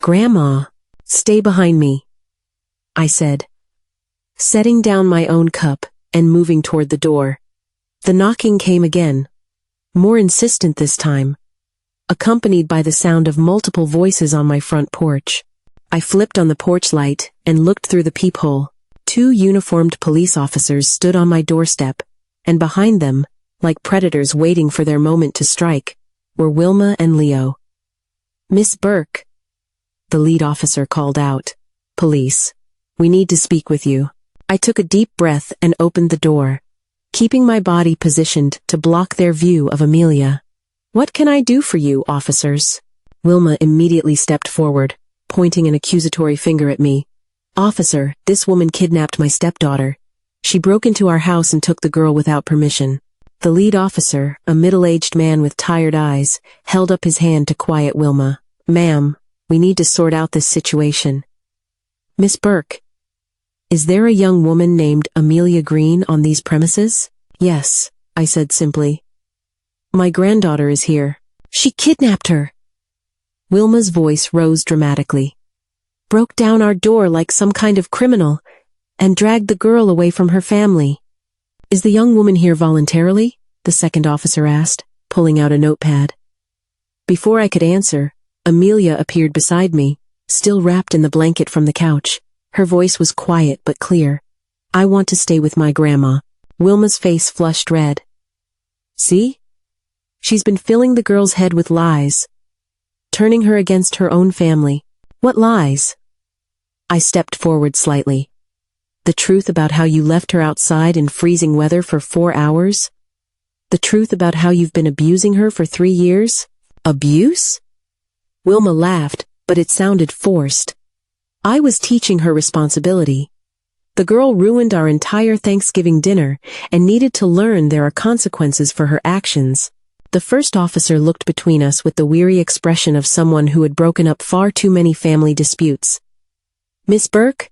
Grandma, stay behind me, I said, setting down my own cup and moving toward the door. The knocking came again, more insistent this time, accompanied by the sound of multiple voices on my front porch. I flipped on the porch light and looked through the peephole. 2 uniformed police officers stood on my doorstep, and behind them, like predators waiting for their moment to strike, were Wilma and Leo. Miss Burke, the lead officer called out. Police, we need to speak with you. I took a deep breath and opened the door, keeping my body positioned to block their view of Amelia. What can I do for you, officers? Wilma immediately stepped forward, pointing an accusatory finger at me. Officer, this woman kidnapped my stepdaughter. She broke into our house and took the girl without permission. The lead officer, a middle-aged man with tired eyes, held up his hand to quiet Wilma. Ma'am, we need to sort out this situation. Miss Burke, is there a young woman named Amelia Green on these premises? Yes, I said simply. My granddaughter is here. She kidnapped her. Wilma's voice rose dramatically. Broke down our door like some kind of criminal, and dragged the girl away from her family. Is the young woman here voluntarily? The second officer asked, pulling out a notepad. Before I could answer, Amelia appeared beside me, still wrapped in the blanket from the couch. Her voice was quiet but clear. I want to stay with my grandma. Wilma's face flushed red. See? She's been filling the girl's head with lies, turning her against her own family. What lies? I stepped forward slightly. The truth about how you left her outside in freezing weather for 4 hours? The truth about how you've been abusing her for 3 years? Abuse? Wilma laughed, but it sounded forced. I was teaching her responsibility. The girl ruined our entire Thanksgiving dinner and needed to learn there are consequences for her actions. The first officer looked between us with the weary expression of someone who had broken up far too many family disputes. Miss Burke?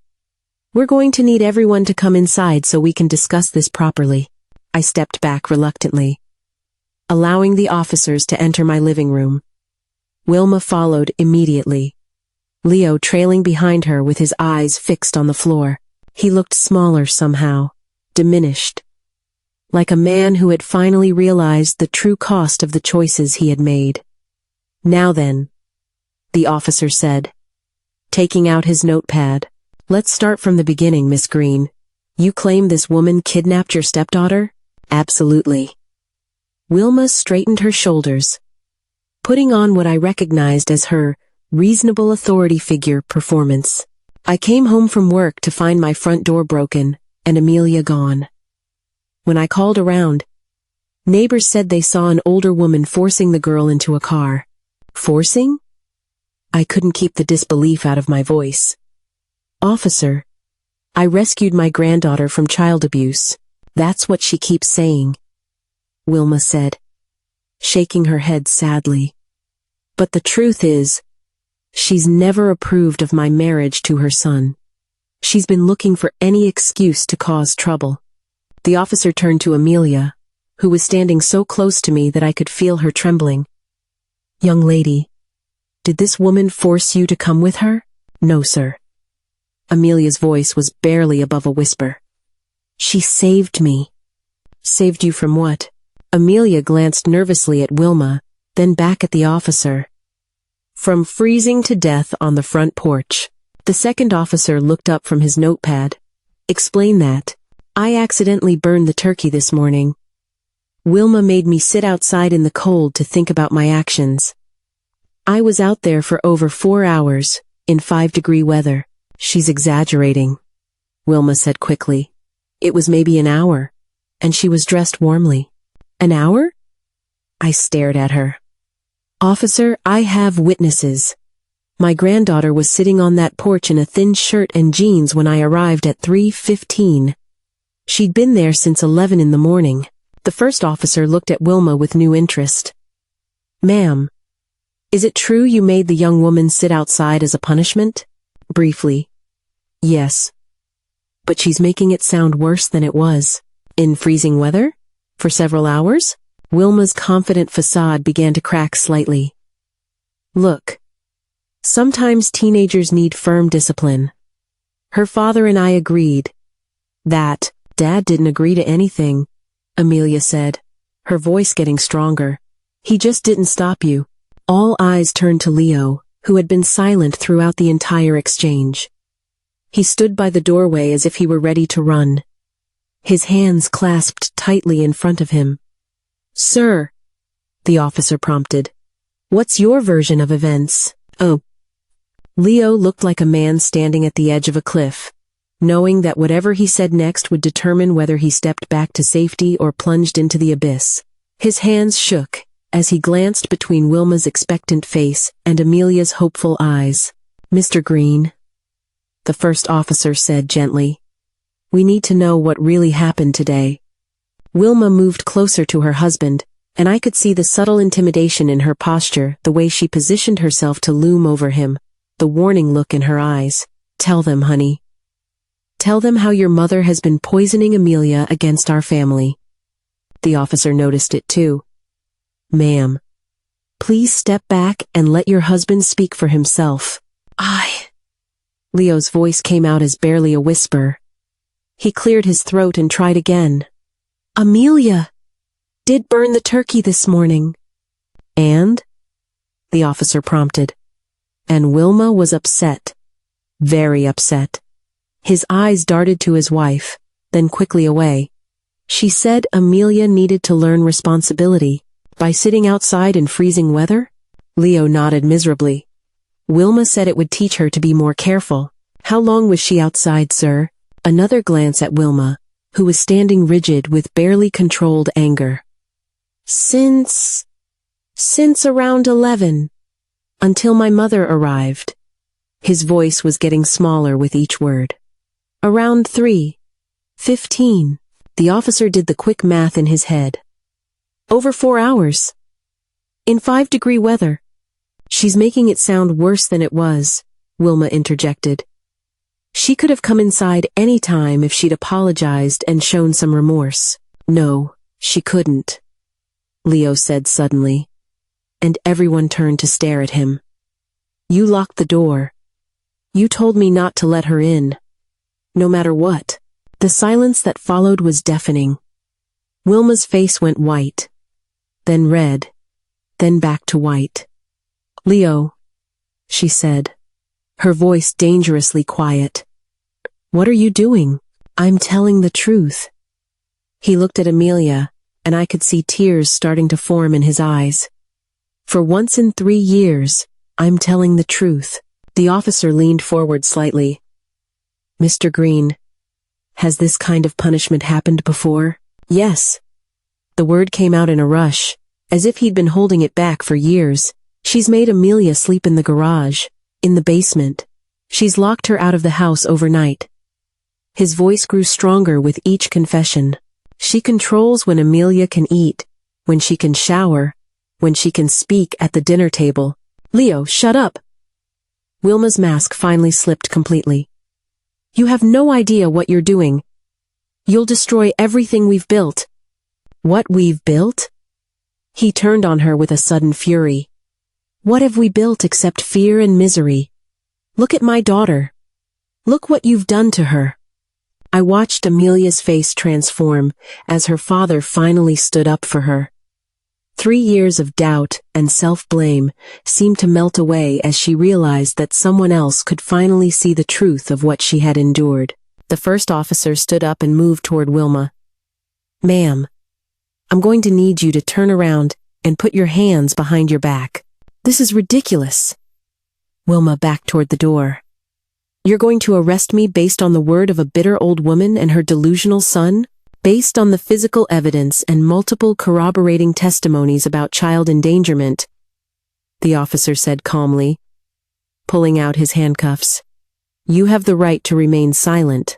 We're going to need everyone to come inside so we can discuss this properly. I stepped back reluctantly, allowing the officers to enter my living room. Wilma followed immediately, Leo trailing behind her with his eyes fixed on the floor. He looked smaller somehow, diminished, like a man who had finally realized the true cost of the choices he had made. Now then, the officer said, taking out his notepad. Let's start from the beginning, Miss Green. You claim this woman kidnapped your stepdaughter? Absolutely. Wilma straightened her shoulders, putting on what I recognized as her reasonable authority figure performance. I came home from work to find my front door broken and Amelia gone. When I called around, neighbors said they saw an older woman forcing the girl into a car. Forcing? I couldn't keep the disbelief out of my voice. Officer, I rescued my granddaughter from child abuse. That's what she keeps saying, Wilma said, shaking her head sadly. But the truth is, she's never approved of my marriage to her son. She's been looking for any excuse to cause trouble. The officer turned to Amelia, who was standing so close to me that I could feel her trembling. Young lady, did this woman force you to come with her? No, sir. Amelia's voice was barely above a whisper. She saved me. Saved you from what? Amelia glanced nervously at Wilma, then back at the officer. From freezing to death on the front porch. The second officer looked up from his notepad. Explain that. I accidentally burned the turkey this morning. Wilma made me sit outside in the cold to think about my actions. I was out there for over 4 hours, in 5-degree weather. She's exaggerating, Wilma said quickly. It was maybe an hour, and she was dressed warmly. An hour? I stared at her. Officer, I have witnesses. My granddaughter was sitting on that porch in a thin shirt and jeans when I arrived at 3:15. She'd been there since 11 in the morning. The first officer looked at Wilma with new interest. Ma'am, is it true you made the young woman sit outside as a punishment? Briefly. Yes. But she's making it sound worse than it was. In freezing weather? For several hours? Wilma's confident facade began to crack slightly. Look. Sometimes teenagers need firm discipline. Her father and I agreed. That, Dad didn't agree to anything, Amelia said, her voice getting stronger. He just didn't stop you. All eyes turned to Leo, who had been silent throughout the entire exchange. He stood by the doorway as if he were ready to run, his hands clasped tightly in front of him. Sir, the officer prompted, what's your version of events? Oh. Leo looked like a man standing at the edge of a cliff, knowing that whatever he said next would determine whether he stepped back to safety or plunged into the abyss. His hands shook as he glanced between Wilma's expectant face and Amelia's hopeful eyes. Mr. Green, the first officer said gently, we need to know what really happened today. Wilma moved closer to her husband, and I could see the subtle intimidation in her posture, the way she positioned herself to loom over him, the warning look in her eyes. Tell them, honey. Tell them how your mother has been poisoning Amelia against our family. The officer noticed it too. Ma'am, please step back and let your husband speak for himself. Leo's voice came out as barely a whisper. He cleared his throat and tried again. Amelia did burn the turkey this morning. And? The officer prompted. And Wilma was upset. Very upset. His eyes darted to his wife, then quickly away. She said Amelia needed to learn responsibility. By sitting outside in freezing weather? Leo nodded miserably. Wilma said it would teach her to be more careful. How long was she outside, sir? Another glance at Wilma, who was standing rigid with barely controlled anger. Since around 11. Until my mother arrived. His voice was getting smaller with each word. Around 3:15. The officer did the quick math in his head. Over 4 hours. In 5-degree weather. She's making it sound worse than it was, Wilma interjected. She could have come inside any time if she'd apologized and shown some remorse. No, she couldn't, Leo said suddenly, and everyone turned to stare at him. You locked the door. You told me not to let her in. No matter what. The silence that followed was deafening. Wilma's face went white, then red, then back to white. Leo, she said, her voice dangerously quiet. What are you doing? I'm telling the truth. He looked at Amelia, and I could see tears starting to form in his eyes. For once in 3 years, I'm telling the truth. The officer leaned forward slightly. Mr. Green, has this kind of punishment happened before? Yes. The word came out in a rush, as if he'd been holding it back for years. She's made Amelia sleep in the garage, in the basement. She's locked her out of the house overnight. His voice grew stronger with each confession. She controls when Amelia can eat, when she can shower, when she can speak at the dinner table. Leo, shut up! Wilma's mask finally slipped completely. You have no idea what you're doing. You'll destroy everything we've built. What we've built? He turned on her with a sudden fury. What have we built except fear and misery? Look at my daughter. Look what you've done to her. I watched Amelia's face transform as her father finally stood up for her. 3 years of doubt and self-blame seemed to melt away as she realized that someone else could finally see the truth of what she had endured. The first officer stood up and moved toward Wilma. Ma'am, I'm going to need you to turn around and put your hands behind your back. This is ridiculous. Wilma backed toward the door. You're going to arrest me based on the word of a bitter old woman and her delusional son? Based on the physical evidence and multiple corroborating testimonies about child endangerment, the officer said calmly, pulling out his handcuffs. You have the right to remain silent.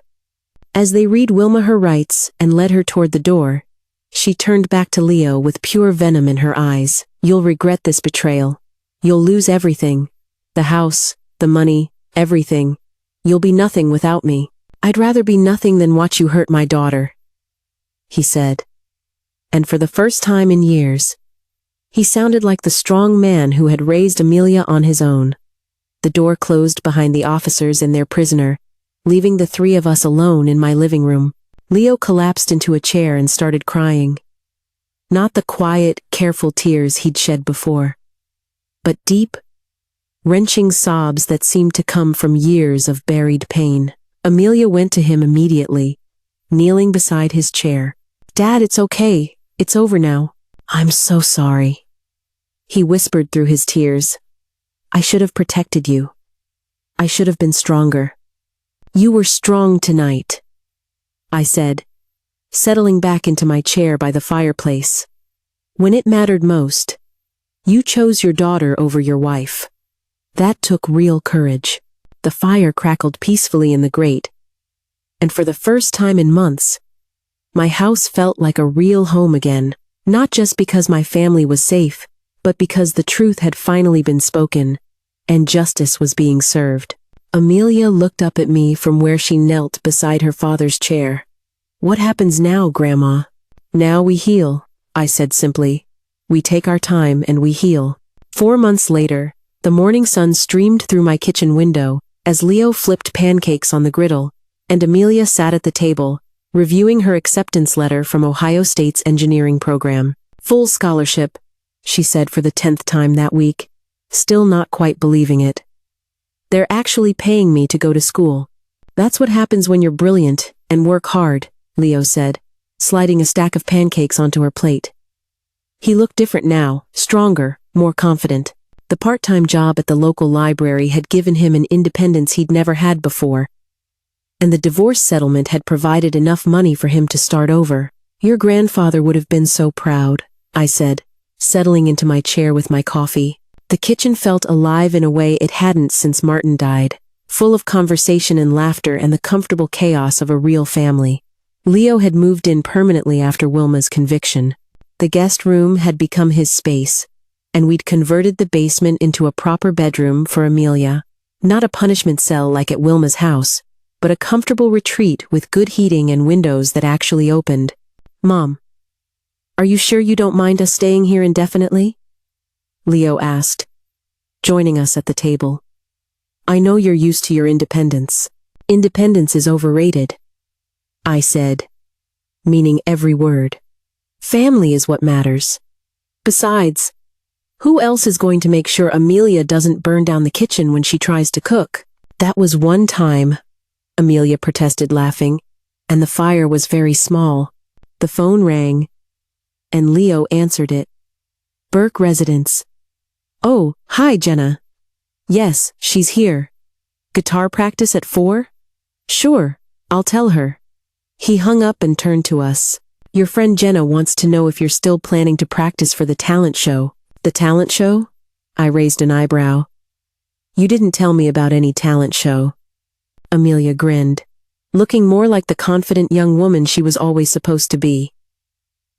As they read Wilma her rights and led her toward the door, she turned back to Leo with pure venom in her eyes. You'll regret this betrayal. You'll lose everything. The house, the money, everything. You'll be nothing without me. I'd rather be nothing than watch you hurt my daughter, he said. And for the first time in years, he sounded like the strong man who had raised Amelia on his own. The door closed behind the officers and their prisoner, leaving the 3 of us alone in my living room. Leo collapsed into a chair and started crying. Not the quiet, careful tears he'd shed before, but deep, wrenching sobs that seemed to come from years of buried pain. Amelia went to him immediately, kneeling beside his chair. Dad, it's okay. It's over now. I'm so sorry, he whispered through his tears. I should have protected you. I should have been stronger. You were strong tonight, I said, settling back into my chair by the fireplace. When it mattered most, you chose your daughter over your wife. That took real courage. The fire crackled peacefully in the grate, and for the first time in months, my house felt like a real home again, not just because my family was safe, but because the truth had finally been spoken, and justice was being served. Amelia looked up at me from where she knelt beside her father's chair. What happens now, Grandma? Now we heal, I said simply. We take our time and we heal. 4 months later, the morning sun streamed through my kitchen window as Leo flipped pancakes on the griddle, and Amelia sat at the table, reviewing her acceptance letter from Ohio State's engineering program. Full scholarship, she said for the 10th time that week, still not quite believing it. They're actually paying me to go to school. That's what happens when you're brilliant and work hard, Leo said, sliding a stack of pancakes onto her plate. He looked different now, stronger, more confident. The part-time job at the local library had given him an independence he'd never had before. and the divorce settlement had provided enough money for him to start over. Your grandfather would have been so proud, I said, settling into my chair with my coffee. The kitchen felt alive in a way it hadn't since Martin died, full of conversation and laughter and the comfortable chaos of a real family. Leo had moved in permanently after Wilma's conviction. The guest room had become his space, and we'd converted the basement into a proper bedroom for Amelia. Not a punishment cell like at Wilma's house, but a comfortable retreat with good heating and windows that actually opened. Mom, are you sure you don't mind us staying here indefinitely? Leo asked, joining us at the table. I know you're used to your independence. Independence is overrated, I said, meaning every word. Family is what matters. Besides, who else is going to make sure Amelia doesn't burn down the kitchen when she tries to cook? That was one time, Amelia protested, laughing, and the fire was very small. The phone rang, and Leo answered it. Burke Residence. Oh, hi, Jenna. Yes, she's here. Guitar practice at 4? Sure, I'll tell her. He hung up and turned to us. Your friend Jenna wants to know if you're still planning to practice for the talent show. The talent show? I raised an eyebrow. You didn't tell me about any talent show. Amelia grinned, looking more like the confident young woman she was always supposed to be.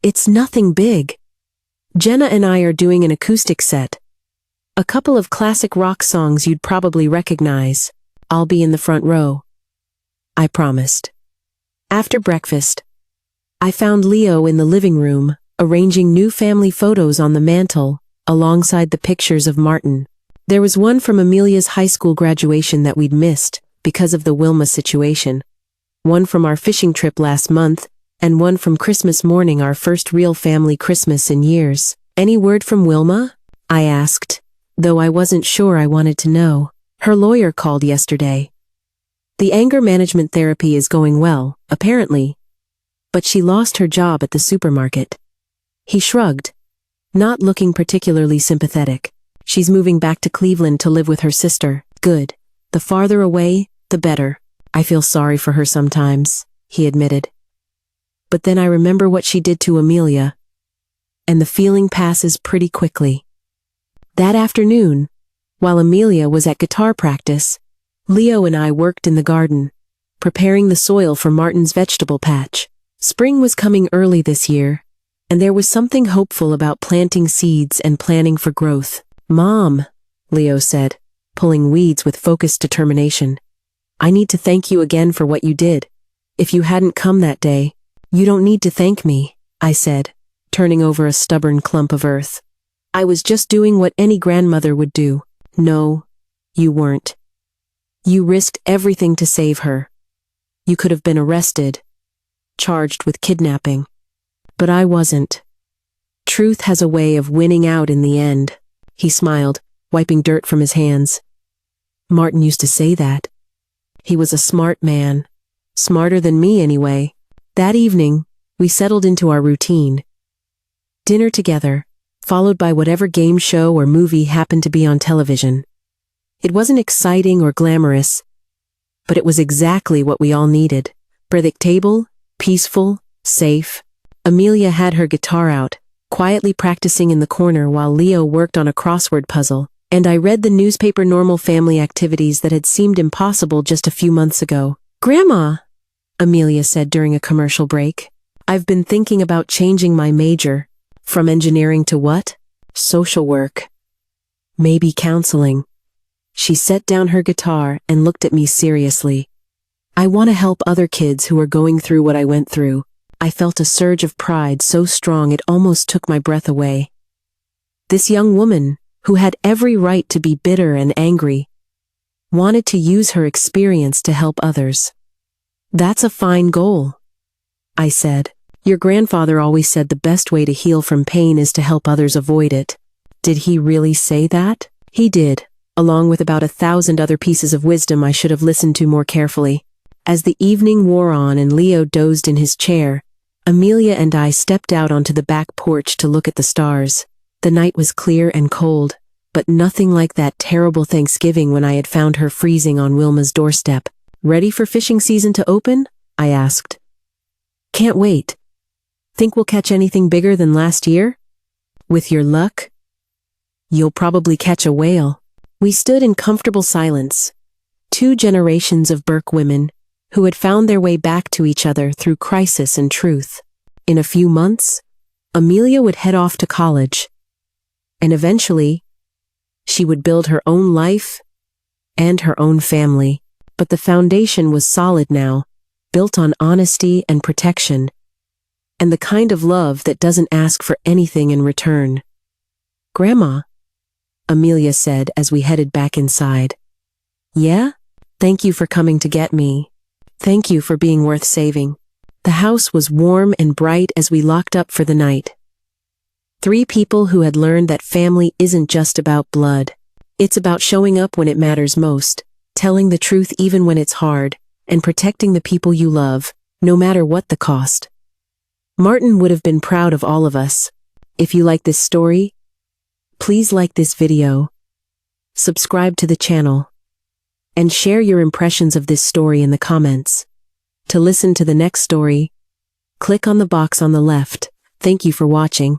It's nothing big. Jenna and I are doing an acoustic set. A couple of classic rock songs you'd probably recognize. I'll be in the front row, I promised. After breakfast, I found Leo in the living room, arranging new family photos on the mantel, alongside the pictures of Martin. There was one from Amelia's high school graduation that we'd missed because of the Wilma situation, one from our fishing trip last month, and one from Christmas morning, our first real family Christmas in years. Any word from Wilma? I asked, though I wasn't sure I wanted to know. Her lawyer called yesterday. The anger management therapy is going well, apparently, but she lost her job at the supermarket. He shrugged, not looking particularly sympathetic. She's moving back to Cleveland to live with her sister. Good. The farther away, the better. I feel sorry for her sometimes, he admitted. But then I remember what she did to Amelia, and the feeling passes pretty quickly. That afternoon, while Amelia was at guitar practice, Leo and I worked in the garden, preparing the soil for Martin's vegetable patch. Spring was coming early this year, and there was something hopeful about planting seeds and planning for growth. Mom, Leo said, pulling weeds with focused determination. I need to thank you again for what you did. If you hadn't come that day, you don't need to thank me, I said, turning over a stubborn clump of earth. I was just doing what any grandmother would do. No, you weren't. You risked everything to save her. You could have been arrested, charged with kidnapping. But I wasn't. Truth has a way of winning out in the end. He smiled, wiping dirt from his hands. Martin used to say that. He was a smart man. Smarter than me, anyway. That evening, we settled into our routine. Dinner together, followed by whatever game show or movie happened to be on television. It wasn't exciting or glamorous, but it was exactly what we all needed. Predictable, peaceful, safe. Amelia had her guitar out, quietly practicing in the corner while Leo worked on a crossword puzzle, and I read the newspaper normal family activities that had seemed impossible just a few months ago. Grandma, Amelia said during a commercial break, I've been thinking about changing my major. From engineering to what? Social work. Maybe counseling. She set down her guitar and looked at me seriously. I want to help other kids who are going through what I went through. I felt a surge of pride so strong it almost took my breath away. This young woman, who had every right to be bitter and angry, wanted to use her experience to help others. That's a fine goal, I said. Your grandfather always said the best way to heal from pain is to help others avoid it. Did he really say that? He did, along with about 1,000 other pieces of wisdom I should have listened to more carefully. As the evening wore on and Leo dozed in his chair, Amelia and I stepped out onto the back porch to look at the stars. The night was clear and cold, but nothing like that terrible Thanksgiving when I had found her freezing on Wilma's doorstep. Ready for fishing season to open? I asked. Can't wait. Think we'll catch anything bigger than last year? With your luck? You'll probably catch a whale. We stood in comfortable silence. 2 generations of Burke women who had found their way back to each other through crisis and truth. In a few months, Amelia would head off to college. And eventually, she would build her own life and her own family. But the foundation was solid now, built on honesty and protection, and the kind of love that doesn't ask for anything in return. Grandma, Amelia said as we headed back inside. Yeah? Thank you for coming to get me. Thank you for being worth saving. The house was warm and bright as we locked up for the night. 3 people who had learned that family isn't just about blood. It's about showing up when it matters most, telling the truth even when it's hard, and protecting the people you love, no matter what the cost. Martin would have been proud of all of us. If you like this story, please like this video, subscribe to the channel, and share your impressions of this story in the comments. To listen to the next story, click on the box on the left. Thank you for watching.